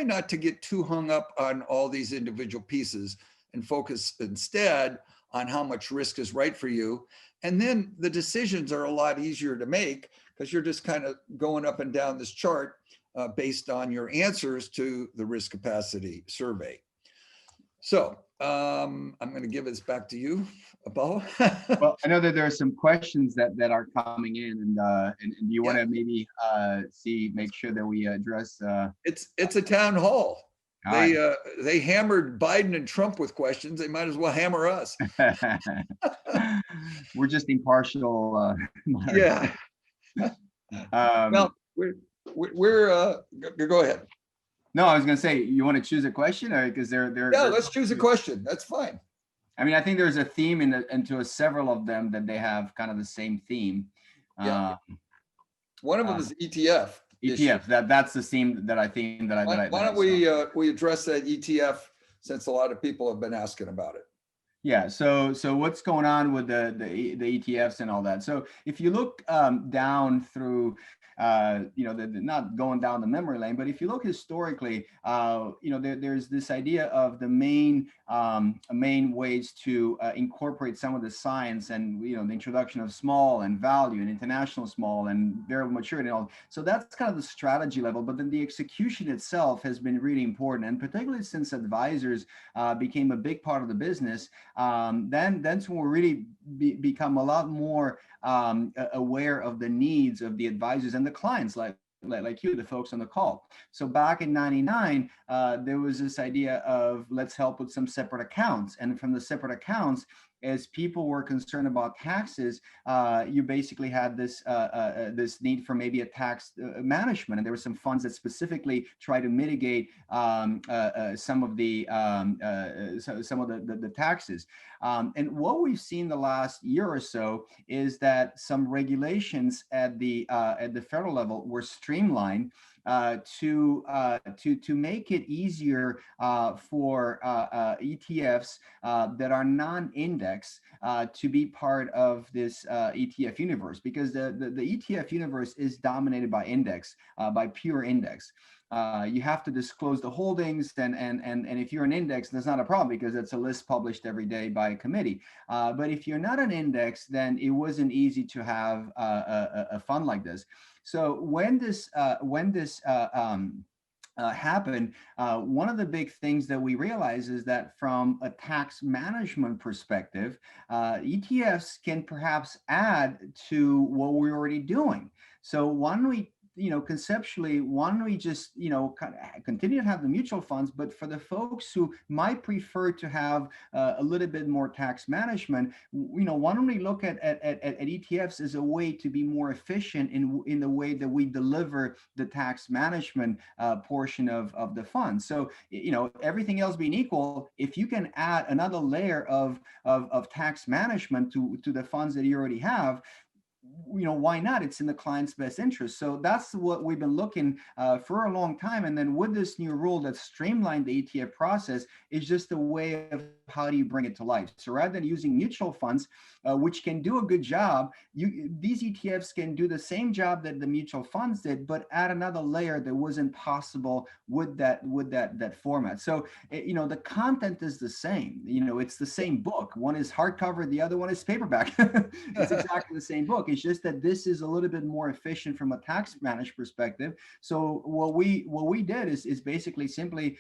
not to get too hung up on all these individual pieces and focus instead on how much risk is right for you. And then the decisions are a lot easier to make because you're just kind of going up and down this chart based on your answers to the risk capacity survey. So I'm going to give this back to you, Apollo. Well, I know that there are some questions that are coming in, and do you want to maybe make sure that we address? It's a town hall. Right. They hammered Biden and Trump with questions. They might as well hammer us. We're just impartial. Yeah. Well, we're go ahead. No, I was going to say, you want to choose a question, or because they're let's choose a question. That's fine. I mean, I think there's a theme into several of them that they have kind of the same theme. Yeah. One of them is ETF. ETF. That's the theme that I think that Why don't we address that ETF, since a lot of people have been asking about it? Yeah. So what's going on with the ETFs and all that? So if you look down through not going down the memory lane, but if you look historically, there's this idea of the main ways to incorporate some of the science and, the introduction of small and value and international small and variable maturity and all. So that's kind of the strategy level, but then the execution itself has been really important. And particularly since advisors became a big part of the business, then that's when we really become a lot more aware of the needs of the advisors and the clients like you, the folks on the call. So back in '99, there was this idea of let's help with some separate accounts. And from the separate accounts, as people were concerned about taxes, you basically had this need for maybe a tax management, and there were some funds that specifically try to mitigate some of the taxes. And what we've seen the last year or so is that some regulations at the federal level were streamlined to make it easier for ETFs that are non-indexed to be part of this ETF universe, because the ETF universe is dominated by index, by pure index. You have to disclose the holdings, and if you're an index, that's not a problem because it's a list published every day by a committee. But if you're not an index, then it wasn't easy to have a fund like this. So when this happened, one of the big things that we realize is that from a tax management perspective, ETFs can perhaps add to what we're already doing. So why don't we, conceptually, why don't we just, kind of continue to have the mutual funds, but for the folks who might prefer to have a little bit more tax management, why don't we look at ETFs as a way to be more efficient in the way that we deliver the tax management portion of the fund. So, everything else being equal, if you can add another layer of tax management to the funds that you already have, why not? It's in the client's best interest. So that's what we've been looking for a long time. And then with this new rule that streamlined the ETF process, is just a way of how do you bring it to life. So rather than using mutual funds, which can do a good job, these ETFs can do the same job that the mutual funds did, but add another layer that wasn't possible with that format. So the content is the same. It's the same book. One is hardcover, the other one is paperback. It's exactly the same book. It's just that this is a little bit more efficient from a tax management perspective. So what we did is basically simply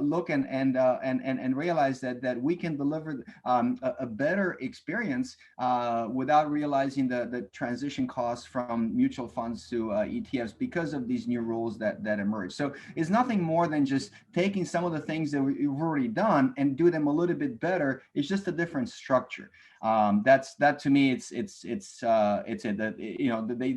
look and realize that we can deliver a better experience without realizing the transition costs from mutual funds to ETFs because of these new rules that emerge. So it's nothing more than just taking some of the things that we've already done and do them a little bit better. It's just a different structure. That to me,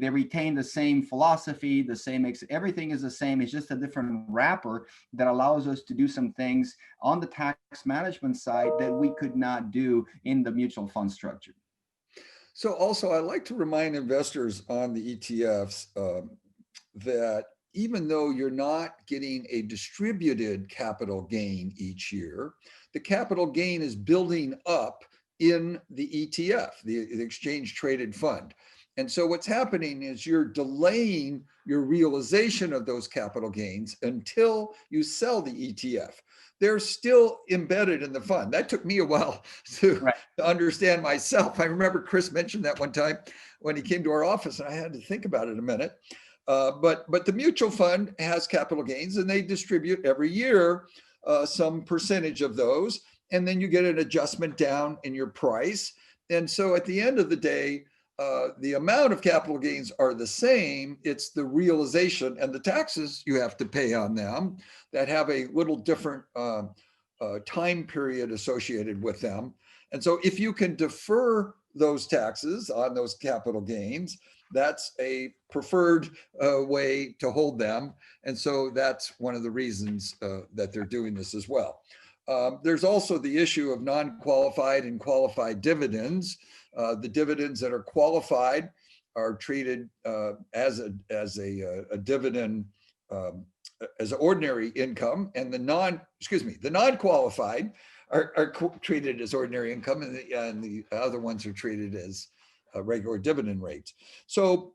they retain the same philosophy, the same everything is the same. It's just a different wrapper that allows us to do some things on the tax management side that we could not do in the mutual fund structure. So also, I like to remind investors on the ETFs that even though you're not getting a distributed capital gain each year, the capital gain is building up in the ETF, the exchange traded fund. And so what's happening is you're delaying your realization of those capital gains until you sell the ETF. They're still embedded in the fund. That took me a while to understand myself. I remember Chris mentioned that one time when he came to our office, and I had to think about it a minute. But the mutual fund has capital gains, and they distribute every year some percentage of those, and then you get an adjustment down in your price. And so at the end of the day, the amount of capital gains are the same. It's the realization and the taxes you have to pay on them that have a little different time period associated with them. And so if you can defer those taxes on those capital gains, that's a preferred way to hold them. And so that's one of the reasons that they're doing this as well. There's also the issue of non-qualified and qualified dividends. The dividends that are qualified are treated as a dividend, as ordinary income, and the non-qualified are treated as ordinary income, and the other ones are treated as regular dividend rates. So,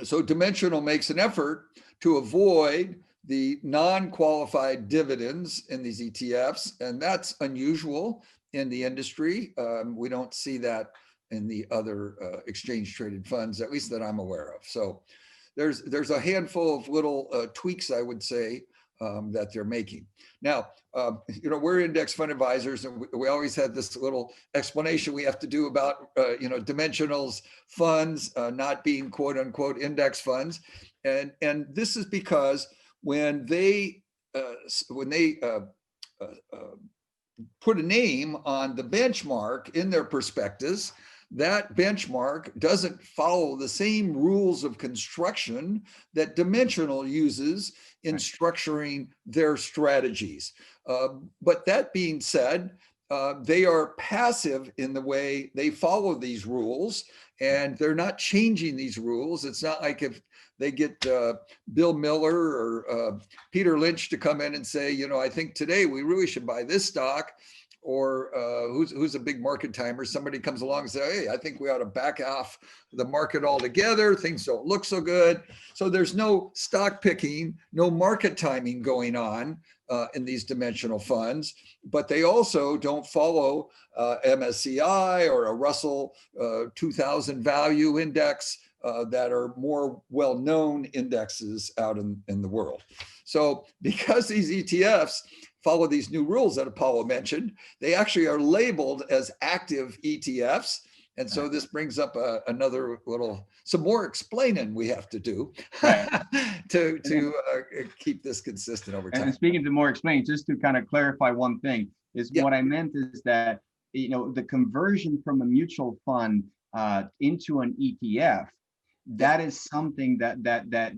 so Dimensional makes an effort to avoid the non-qualified dividends in these ETFs, and that's unusual in the industry. We don't see that in the other exchange traded funds, at least that I'm aware of. So there's a handful of little tweaks, I would say, that they're making. Now, we're index fund advisors, and we always had this little explanation we have to do about, Dimensional's funds not being quote unquote index funds. And this is because when they put a name on the benchmark in their prospectus, that benchmark doesn't follow the same rules of construction that Dimensional uses in structuring their strategies. But that being said, they are passive in the way they follow these rules, and they're not changing these rules. It's not like if they get Bill Miller or Peter Lynch to come in and say, I think today we really should buy this stock, or who's a big market timer, somebody comes along and say, hey, I think we ought to back off the market altogether. Things don't look so good. So there's no stock picking, no market timing going on in these Dimensional funds, but they also don't follow MSCI or a Russell 2000 value index that are more well-known indexes out in the world. So because these ETFs follow these new rules that Apollo mentioned, they actually are labeled as active ETFs. And so this brings up some more explaining we have to do to keep this consistent over time. And speaking to more explaining, just to kind of clarify one thing, is what I meant is that, the conversion from a mutual fund into an ETF, that is something that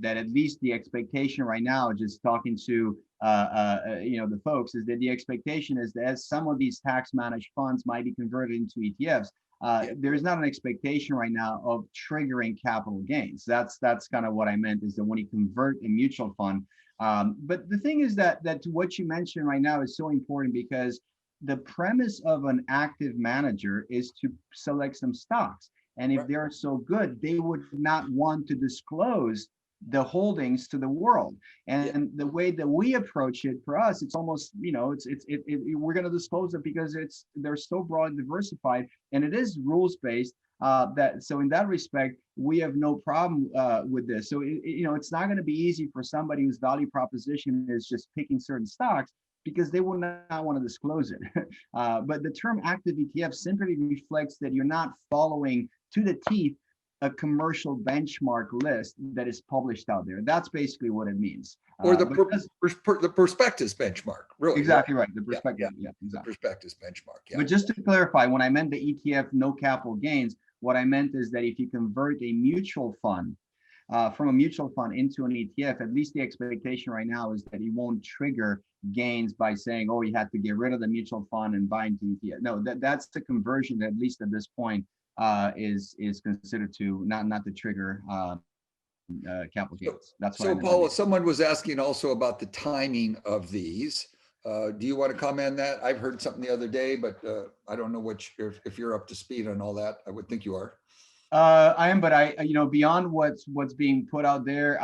at least the expectation right now, just talking to the folks, is that the expectation is that as some of these tax managed funds might be converted into ETFs, there's not an expectation right now of triggering capital gains. That's kind of what I meant, is that when you convert a mutual fund. But the thing is that what you mentioned right now is so important, because the premise of an active manager is to select some stocks. And if they're so good, they would not want to disclose the holdings to the world. And the way that we approach it, for us, it's almost, we're going to disclose it because they're so broad and diversified, and it is rules based. So in that respect, we have no problem with this. So it's not going to be easy for somebody whose value proposition is just picking certain stocks, because they will not want to disclose it. But the term active ETF simply reflects that you're not following to the teeth a commercial benchmark list that is published out there. That's basically what it means. Or the prospectus benchmark, really. Exactly right. The Yeah, perspective. yeah. Yeah, exactly. The prospectus benchmark. Yeah. But just to clarify, when I meant the ETF no capital gains, what I meant is that if you convert a mutual fund from a mutual fund into an ETF, at least the expectation right now is that it won't trigger gains by saying, oh, you have to get rid of the mutual fund and buy into ETF. No, that's the conversion that at least at this point is considered to not to trigger capital gains. That's what so Paul, someone was asking also about the timing of these. Do you want to comment on that? I've heard something the other day, but I don't know if you're up to speed on all that. I would think you are. I am, but beyond what's being put out there,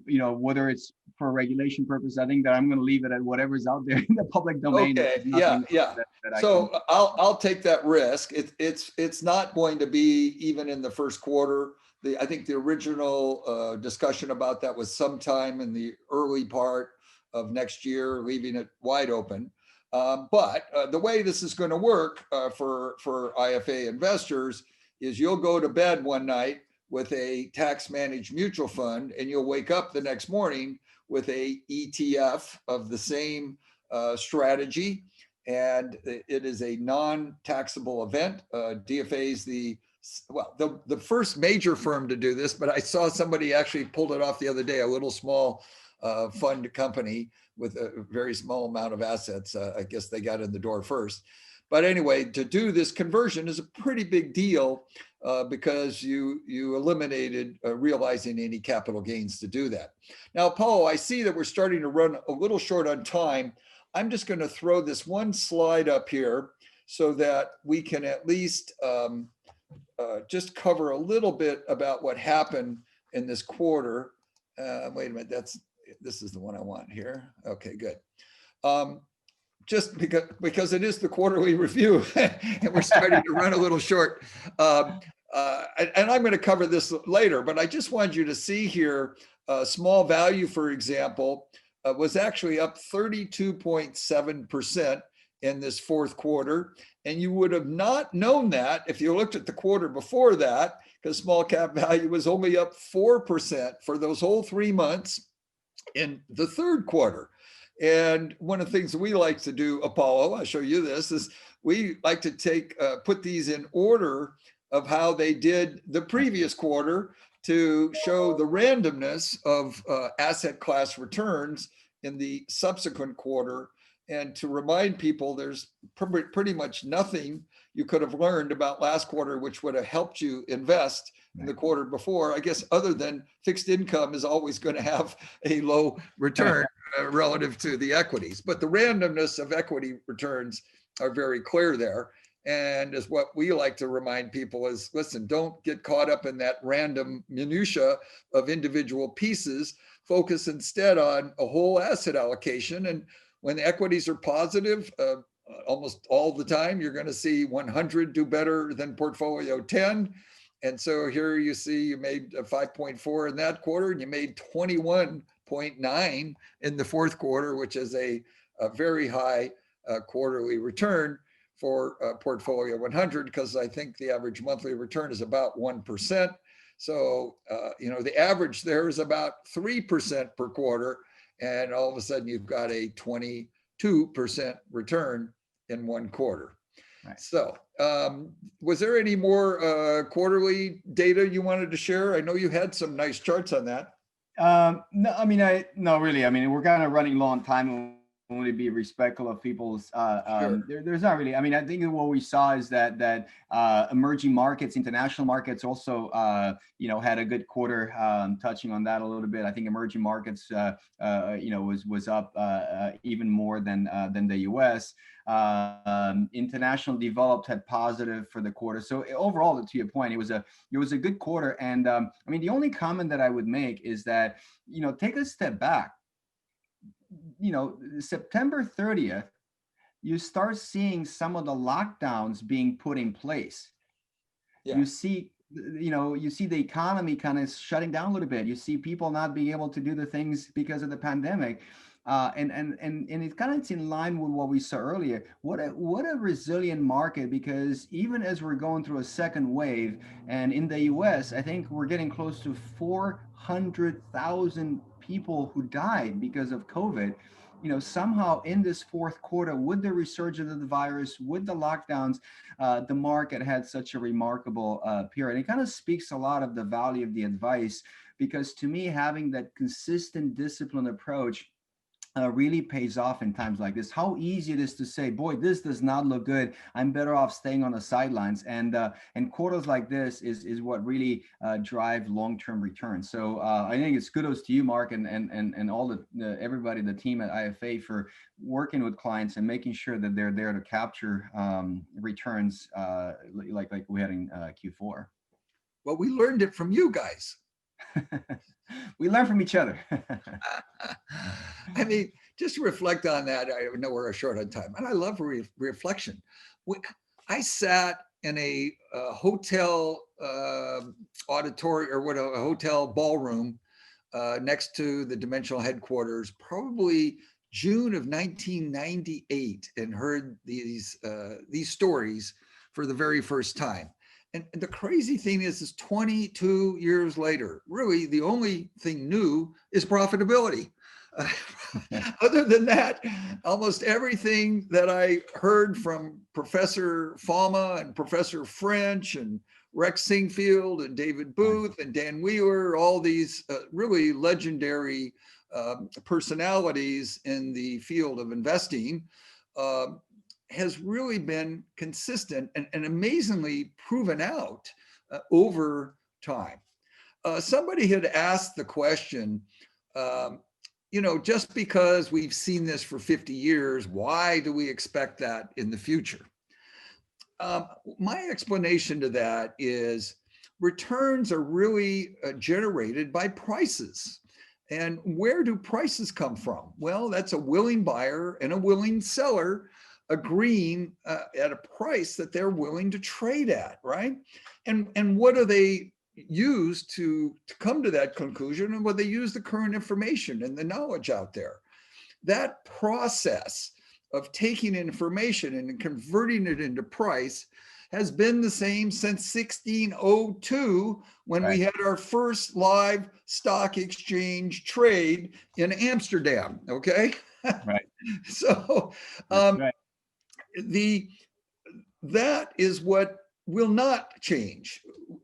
whether it's for regulation purpose, I think that I'm going to leave it at whatever's out there in the public domain. Okay, yeah. So I'll take that risk. It's not going to be even in the first quarter. I think the original discussion about that was sometime in the early part of next year, leaving it wide open. But the way this is going to work for IFA investors is you'll go to bed one night with a tax managed mutual fund, and you'll wake up the next morning with a ETF of the same strategy. And it is a non-taxable event. DFA is the first major firm to do this, but I saw somebody actually pulled it off the other day, a little small fund company with a very small amount of assets. I guess they got in the door first. But anyway, to do this conversion is a pretty big deal because you eliminated realizing any capital gains to do that. Now, Paul, I see that we're starting to run a little short on time. I'm just going to throw this one slide up here so that we can at least just cover a little bit about what happened in this quarter. Wait a minute, this is the one I want here. Okay, good. Just because it is the quarterly review and we're starting to run a little short. And I'm going to cover this later, but I just wanted you to see here, small value, for example, was actually up 32.7% in this fourth quarter. And you would have not known that if you looked at the quarter before that, because small cap value was only up 4% for those whole 3 months in the third quarter. And one of the things that we like to do, Apollo, I'll show you this, is we like to put these in order of how they did the previous quarter to show the randomness of asset class returns in the subsequent quarter, and to remind people there's pretty much nothing you could have learned about last quarter which would have helped you invest in the quarter before, I guess, other than fixed income is always going to have a low return relative to the equities. But the randomness of equity returns are very clear there. And as what we like to remind people is, listen, don't get caught up in that random minutia of individual pieces. Focus instead on a whole asset allocation. And when the equities are positive, almost all the time, you're going to see 100 do better than portfolio 10. And so here you see you made 5.4 in that quarter, and you made 21.9 in the fourth quarter, which is a very high quarterly return for portfolio 100, because I think the average monthly return is about 1%. So, the average there is about 3% per quarter. And all of a sudden you've got a 22% return in one quarter. Right. So was there any more quarterly data you wanted to share? I know you had some nice charts on that. No, not really. I mean, we're kind of running low on time. Only be respectful of people's Sure. There's not really, I mean, I think what we saw is that emerging markets, international markets also had a good quarter, touching on that a little bit. I think emerging markets was up even more than the US. International developed had positive for the quarter. So overall, to your point, it was a good quarter. And I mean, the only comment that I would make is that, take a step back. September 30th, you start seeing some of the lockdowns being put in place. Yeah. You see the economy kind of shutting down a little bit. You see people not being able to do the things because of the pandemic. And it kind of it's in line with what we saw earlier. What a resilient market, because even as we're going through a second wave, and in the US, I think we're getting close to 400,000 people who died because of COVID. Somehow in this fourth quarter, with the resurgence of the virus, with the lockdowns, the market had such a remarkable period. It kind of speaks a lot of the value of the advice, because to me, having that consistent, disciplined approach really pays off in times like this. How easy it is to say, boy, this does not look good, I'm better off staying on the sidelines. And quarters like this is what really drive long-term returns. So I think it's kudos to you, Mark, and all everybody, the team at IFA, for working with clients and making sure that they're there to capture returns like we had in Q4. Well, we learned it from you guys. We learn from each other. I mean, just to reflect on that. I know we're short on time, and I love reflection. I sat in a hotel auditorium, or what, a hotel ballroom next to the Dimensional headquarters, probably June of 1998, and heard these stories for the very first time. And the crazy thing is 22 years later, really the only thing new is profitability. Other than that, almost everything that I heard from Professor Fama and Professor French and Rex Singfield and David Booth and Dan Wheeler, all these really legendary personalities in the field of investing, has really been consistent and amazingly proven out over time. Somebody had asked the question, just because we've seen this for 50 years, why do we expect that in the future? My explanation to that is returns are really generated by prices. And where do prices come from? Well, that's a willing buyer and a willing seller agreeing at a price that they're willing to trade at, right? And what do they use to come to that conclusion? And what they use the current information and the knowledge out there. That process of taking information and converting it into price has been the same since 1602, when we had our first live stock exchange trade in Amsterdam. Okay. Right. So that is what will not change.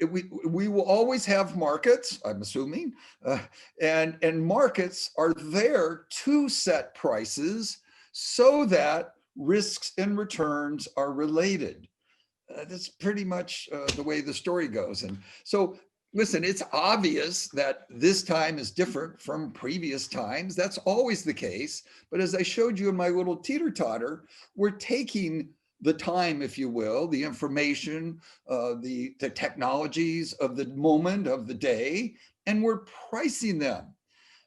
We will always have markets, I'm assuming, and markets are there to set prices so that risks and returns are related. That's pretty much the way the story goes. And so, listen, it's obvious that this time is different from previous times. That's always the case. But as I showed you in my little teeter-totter, we're taking the time, if you will, the information, the technologies of the moment, of the day, and we're pricing them.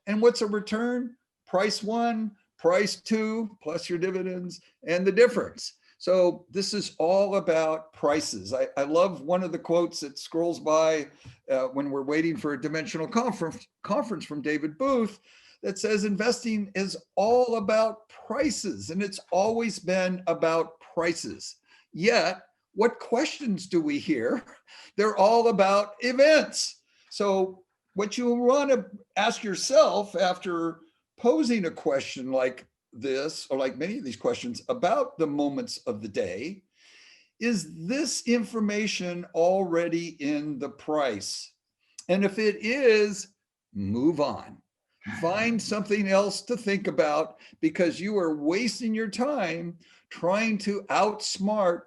And what's a return? Price one, price two, plus your dividends, and the difference. So this is all about prices. I love one of the quotes that scrolls by when we're waiting for a dimensional conference from David Booth, that says investing is all about prices, and it's always been about prices. Yet, what questions do we hear? They're all about events. So what you want to ask yourself after posing a question like this, or like many of these questions about the moments of the day, is this information already in the price? And if it is, move on. Find something else to think about, because you are wasting your time trying to outsmart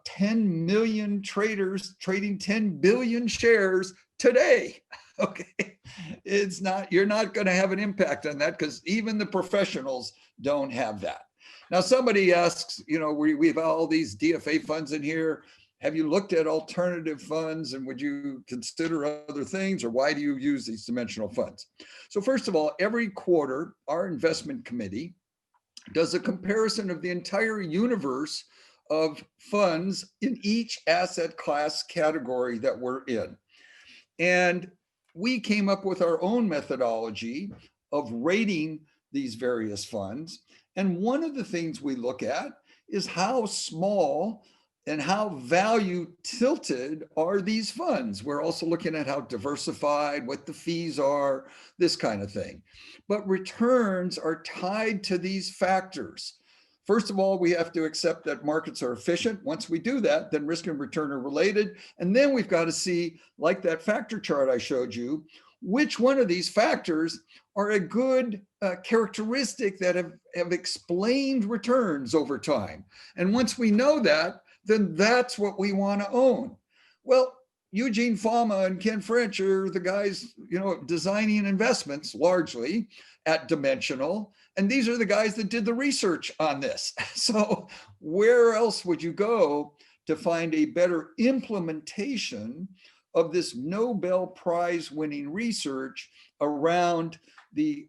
10 million traders trading 10 billion shares today. Okay, it's not, you're not going to have an impact on that, because even the professionals don't have that. Now, somebody asks, we have all these DFA funds in here. Have you looked at alternative funds, and would you consider other things, or why do you use these dimensional funds? So first of all, every quarter, our investment committee does a comparison of the entire universe of funds in each asset class category that we're in. And we came up with our own methodology of rating these various funds. And one of the things we look at is how small and how value tilted are these funds. We're also looking at how diversified, what the fees are, this kind of thing. But returns are tied to these factors. First of all, we have to accept that markets are efficient. Once we do that, then risk and return are related. And then we've got to see, like that factor chart I showed you, which one of these factors are a good characteristic that have explained returns over time. And once we know that, then that's what we want to own. Well, Eugene Fama and Ken French are the guys, designing investments largely at Dimensional. And these are the guys that did the research on this. So where else would you go to find a better implementation of this Nobel Prize winning research around the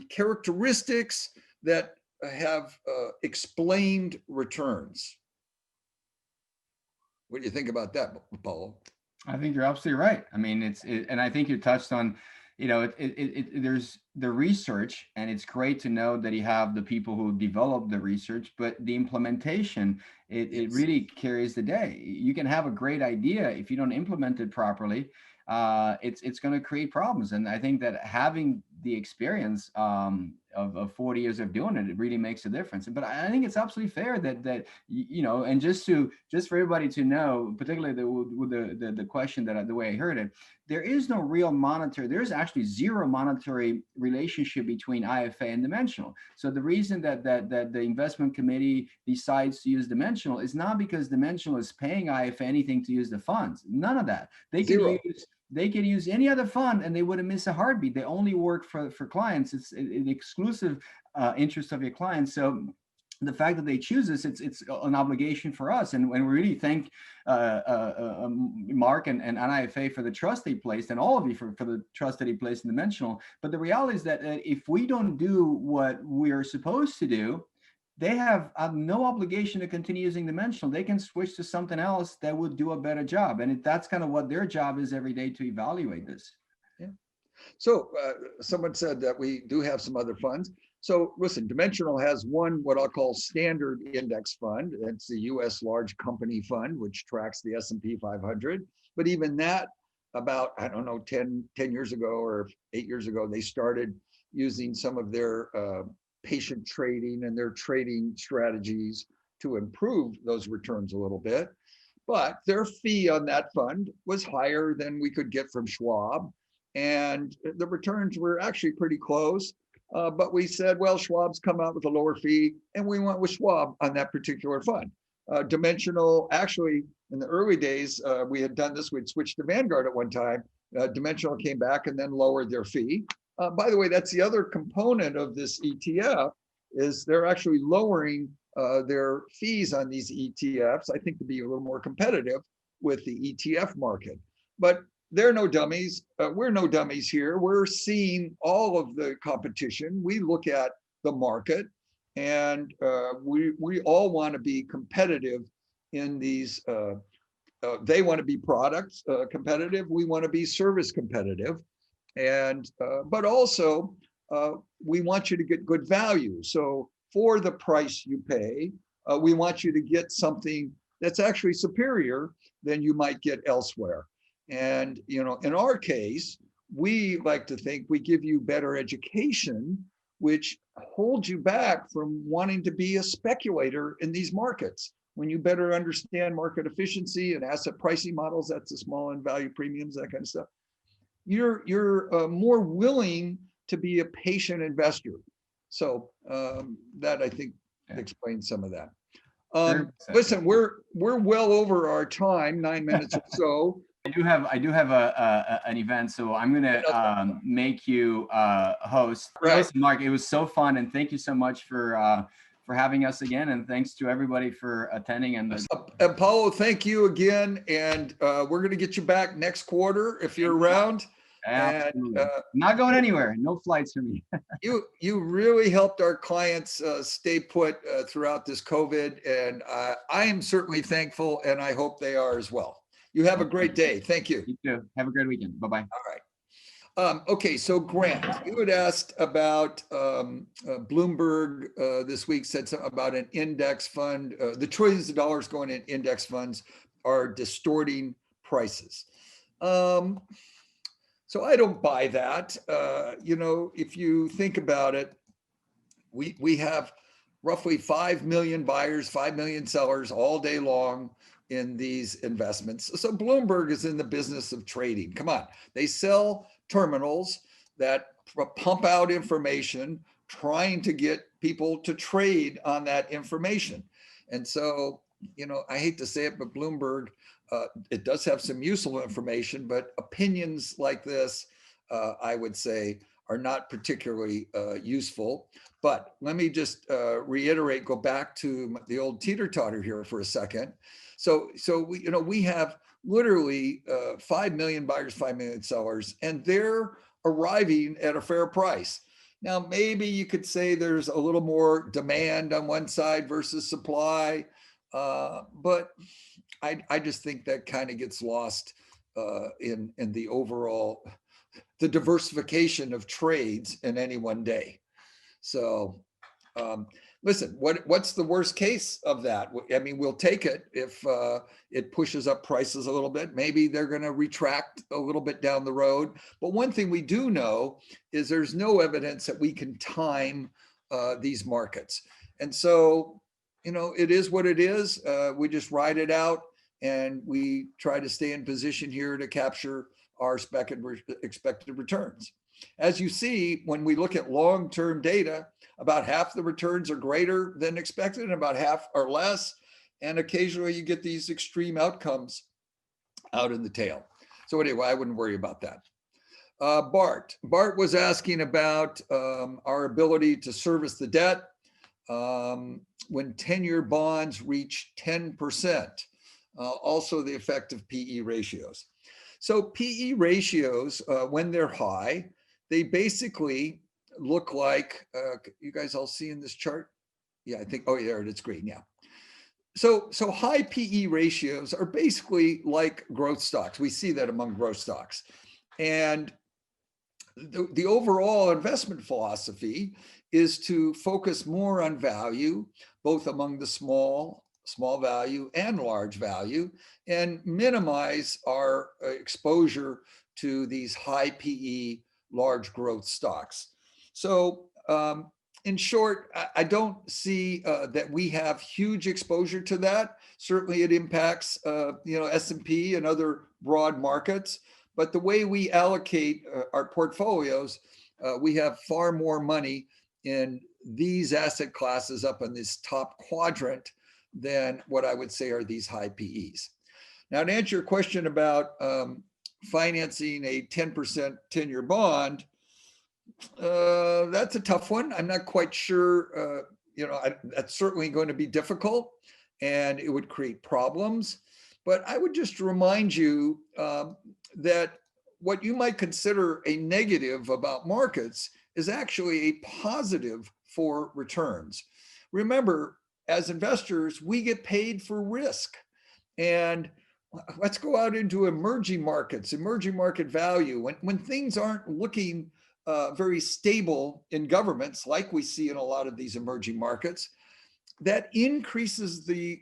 characteristics that have explained returns? What do you think about that, Apollo? I think you're absolutely right. I mean, and I think you touched on, there's the research, and it's great to know that you have the people who develop the research, but the implementation, it really carries the day. You can have a great idea if you don't implement it properly. It's going to create problems. And I think that having the experience of 40 years of doing it really makes a difference. But I think it's absolutely fair that and just for everybody to know, particularly with the question that the way I heard it, there is no real monetary. There's actually zero monetary relationship between IFA and Dimensional. So the reason that the investment committee decides to use Dimensional is not because Dimensional is paying IFA anything to use the funds. None of that. They could use any other fund and they wouldn't miss a heartbeat. They only work for clients. It's an exclusive interest of your clients. So the fact that they choose this, it's an obligation for us. And we really thank Mark and IFA for the trust they placed, and all of you for the trust that he placed in Dimensional. But the reality is that if we don't do what we're supposed to do, they have no obligation to continue using Dimensional. They can switch to something else that would do a better job. And that's kind of what their job is every day, to evaluate this. Yeah. So someone said that we do have some other funds. So listen, Dimensional has one, what I'll call standard index fund. It's the US large company fund, which tracks the S&P 500. But even that, about, 10 years ago or 8 years ago, they started using some of their patient trading and their trading strategies to improve those returns a little bit. But their fee on that fund was higher than we could get from Schwab. And the returns were actually pretty close. But we said, well, Schwab's come out with a lower fee, and we went with Schwab on that particular fund. Dimensional, actually, in the early days, we had done this. We'd switched to Vanguard at one time. Dimensional came back and then lowered their fee. By the way, that's the other component of this ETF, is they're actually lowering their fees on these ETFs, I think, to be a little more competitive with the ETF market. But they're no dummies. We're no dummies here. We're seeing all of the competition. We look at the market, and we all want to be competitive in these. They want to be products competitive. We want to be service competitive. And but also we want you to get good value. So for the price you pay, we want you to get something that's actually superior than you might get elsewhere. And in our case, we like to think we give you better education, which holds you back from wanting to be a speculator in these markets. When you better understand market efficiency and asset pricing models, that's the small end value premiums, that kind of stuff, you're more willing to be a patient investor. So that, I think, explains some of that. Listen, we're well over our time, 9 minutes or so. I do have an event, so I'm gonna make you host. Right. Listen, Mark, it was so fun, and thank you so much for having us again, and thanks to everybody for attending. And Apollo, thank you again, and we're going to get you back next quarter if you're around. Absolutely. And, not going anywhere. No flights for me. you really helped our clients stay put throughout this COVID, and I am certainly thankful, and I hope they are as well. You have a great day. Thank you. You too. Have a great weekend. Bye-bye. All right. Okay, so Grant, you had asked about Bloomberg this week said something about an index fund. The trillions of dollars going in index funds are distorting prices. So I don't buy that. You know, if you think about it, we have roughly 5 million buyers, 5 million sellers all day long in these investments. So Bloomberg is in the business of trading. Come on, they sell terminals that pump out information, trying to get people to trade on that information. And so, you know, I hate to say it, but Bloomberg, it does have some useful information, but opinions like this, I would say, are not particularly useful. But let me just reiterate, go back to the old teeter-totter here for a second. So we, you know, we have literally 5 million buyers, 5 million sellers, and they're arriving at a fair price. Now, maybe you could say there's a little more demand on one side versus supply, but I just think that kind of gets lost in the overall, the diversification of trades in any one day. So listen, what's the worst case of that? I mean, we'll take it if it pushes up prices a little bit. Maybe they're going to retract a little bit down the road. But one thing we do know is there's no evidence that we can time these markets. And so, you know, it is what it is. We just ride it out and we try to stay in position here to capture our expected returns. As you see, when we look at long-term data, about half the returns are greater than expected and about half are less. And occasionally you get these extreme outcomes out in the tail. So anyway, I wouldn't worry about that. Bart was asking about our ability to service the debt when 10-year bonds reach 10%. Also the effect of PE ratios. So PE ratios, when they're high, they basically look like, you guys all see in this chart? Yeah, I think, oh, there it is, green, yeah. So high PE ratios are basically like growth stocks. We see that among growth stocks. And the overall investment philosophy is to focus more on value, both among the small value and large value, and minimize our exposure to these high PE large growth stocks. So in short, I don't see that we have huge exposure to that. Certainly it impacts you know, S&P and other broad markets, but the way we allocate our portfolios, we have far more money in these asset classes up in this top quadrant than what I would say are these high PEs. Now, to answer your question about financing a 10% 10-year bond, that's a tough one. I'm not quite sure, you know, that's certainly going to be difficult and it would create problems. But I would just remind you that what you might consider a negative about markets is actually a positive for returns. Remember, as investors, we get paid for risk. And let's go out into emerging markets, emerging market value. When things aren't looking very stable in governments, like we see in a lot of these emerging markets, that increases the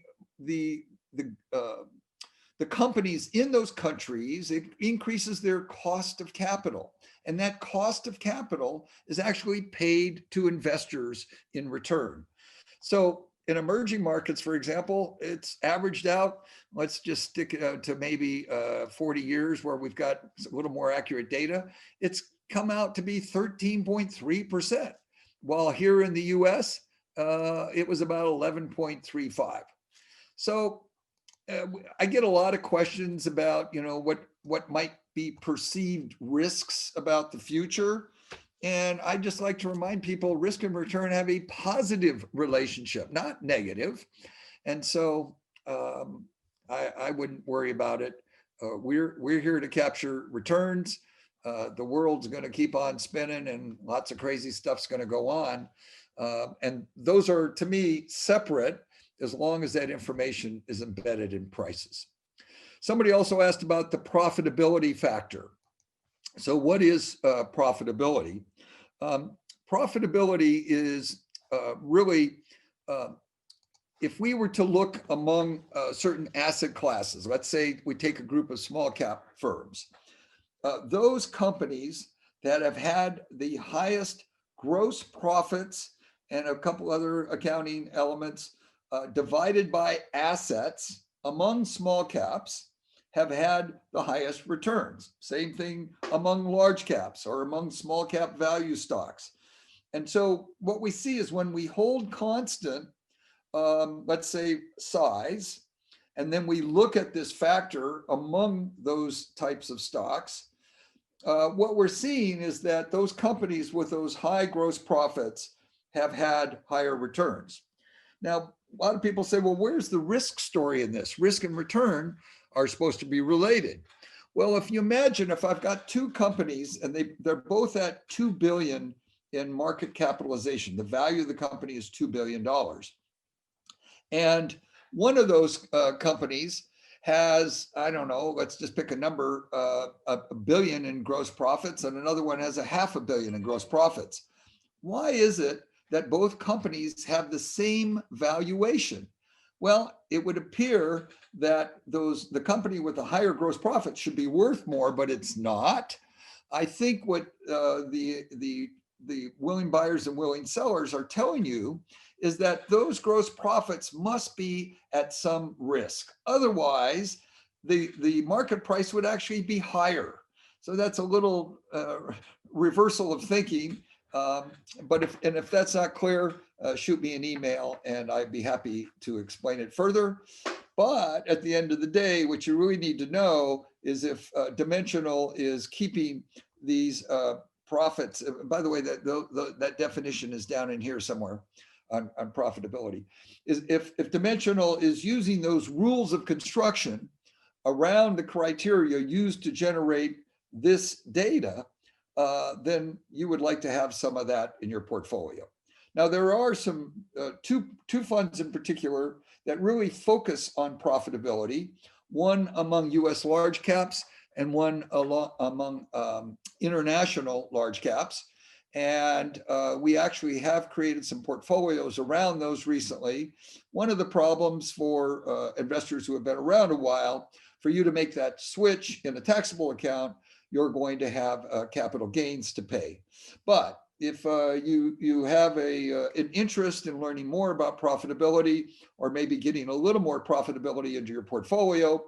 companies in those countries, it increases their cost of capital. And that cost of capital is actually paid to investors in return. So in emerging markets, for example, it's averaged out. Let's just stick it out to maybe 40 years where we've got a little more accurate data. It's come out to be 13.3%, while here in the US, it was about 11.35. So I get a lot of questions about, you know, what might be perceived risks about the future. And I just like to remind people risk and return have a positive relationship, not negative. And so I wouldn't worry about it. We're here to capture returns. The world's going to keep on spinning and lots of crazy stuff's going to go on. And those are, to me, separate as long as that information is embedded in prices. Somebody also asked about the profitability factor. So what is profitability? Profitability is really, if we were to look among certain asset classes, let's say we take a group of small cap firms, those companies that have had the highest gross profits and a couple other accounting elements divided by assets among small caps have had the highest returns. Same thing among large caps or among small cap value stocks. And so what we see is when we hold constant, let's say size, and then we look at this factor among those types of stocks, what we're seeing is that those companies with those high gross profits have had higher returns. Now, a lot of people say, well, where's the risk story in this? Risk and return are supposed to be related. Well, if you imagine if I've got two companies and they're both at 2 billion in market capitalization, the value of the company is $2 billion. And one of those companies has, I don't know, let's just pick a number, $1 billion in gross profits, and another one has $500 million in gross profits. Why is it that both companies have the same valuation? Well, it would appear that the company with the higher gross profit should be worth more, but it's not. I think what the willing buyers and willing sellers are telling you is that those gross profits must be at some risk. Otherwise, the market price would actually be higher. So that's a little reversal of thinking. But if that's not clear, shoot me an email and I'd be happy to explain it further. But at the end of the day, what you really need to know is if Dimensional is keeping these profits. By the way, that definition is down in here somewhere on profitability. Is if Dimensional is using those rules of construction around the criteria used to generate this data, then you would like to have some of that in your portfolio. Now, there are some two funds in particular that really focus on profitability, one among US large caps and one among international large caps. And we actually have created some portfolios around those recently. One of the problems for investors who have been around a while, for you to make that switch in a taxable account, you're going to have capital gains to pay. But if you have an interest in learning more about profitability, or maybe getting a little more profitability into your portfolio,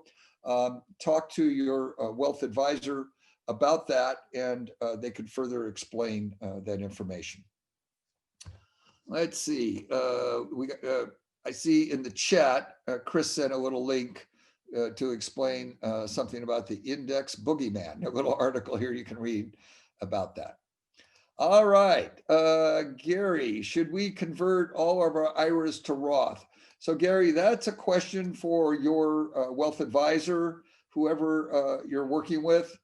talk to your wealth advisor about that, and they could further explain that information. Let's see. I see in the chat, Chris sent a little link to explain something about the index boogeyman, a little article here you can read about that. All right, Gary, should we convert all of our IRAs to Roth? So Gary, that's a question for your wealth advisor, whoever you're working with.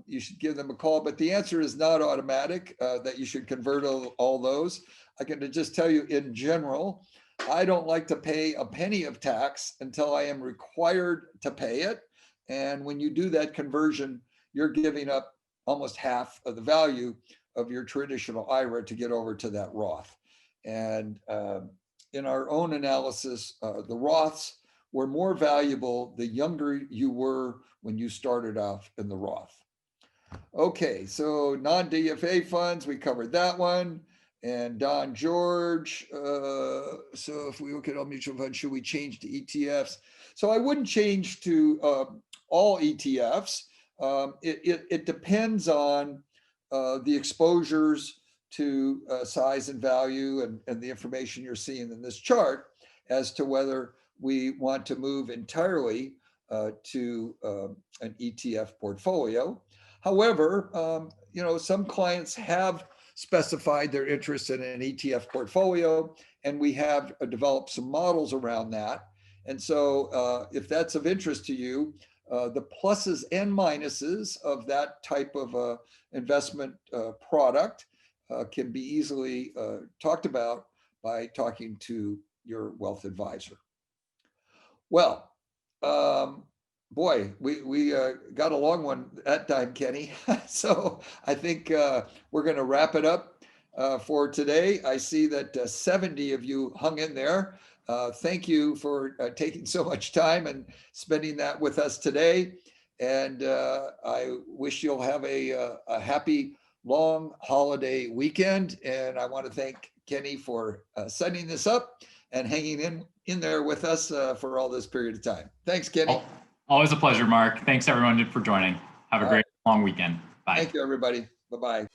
You should give them a call, but the answer is not automatic that you should convert all those. I can just tell you in general, I don't like to pay a penny of tax until I am required to pay it. And when you do that conversion, you're giving up almost half of the value of your traditional IRA to get over to that Roth. And in our own analysis, the Roths were more valuable the younger you were when you started off in the Roth. Okay, so non-DFA funds, we covered that one. And Don George, so if we look at all mutual funds, should we change to ETFs? So I wouldn't change to all ETFs. It depends on the exposures to size and value and the information you're seeing in this chart as to whether we want to move entirely to an ETF portfolio. However, some clients have specified their interest in an ETF portfolio, and we have developed some models around that. And so if that's of interest to you, the pluses and minuses of that type of investment product can be easily talked about by talking to your wealth advisor. Well, Boy, we got a long one that time, Kenny. So I think we're going to wrap it up for today. I see that 70 of you hung in there. Thank you for taking so much time and spending that with us today. And I wish you'll have a happy, long holiday weekend. And I want to thank Kenny for setting this up and hanging in there with us for all this period of time. Thanks, Kenny. Always a pleasure, Mark. Thanks everyone for joining. Have a great long weekend. Bye. Thank you, everybody. Bye-bye.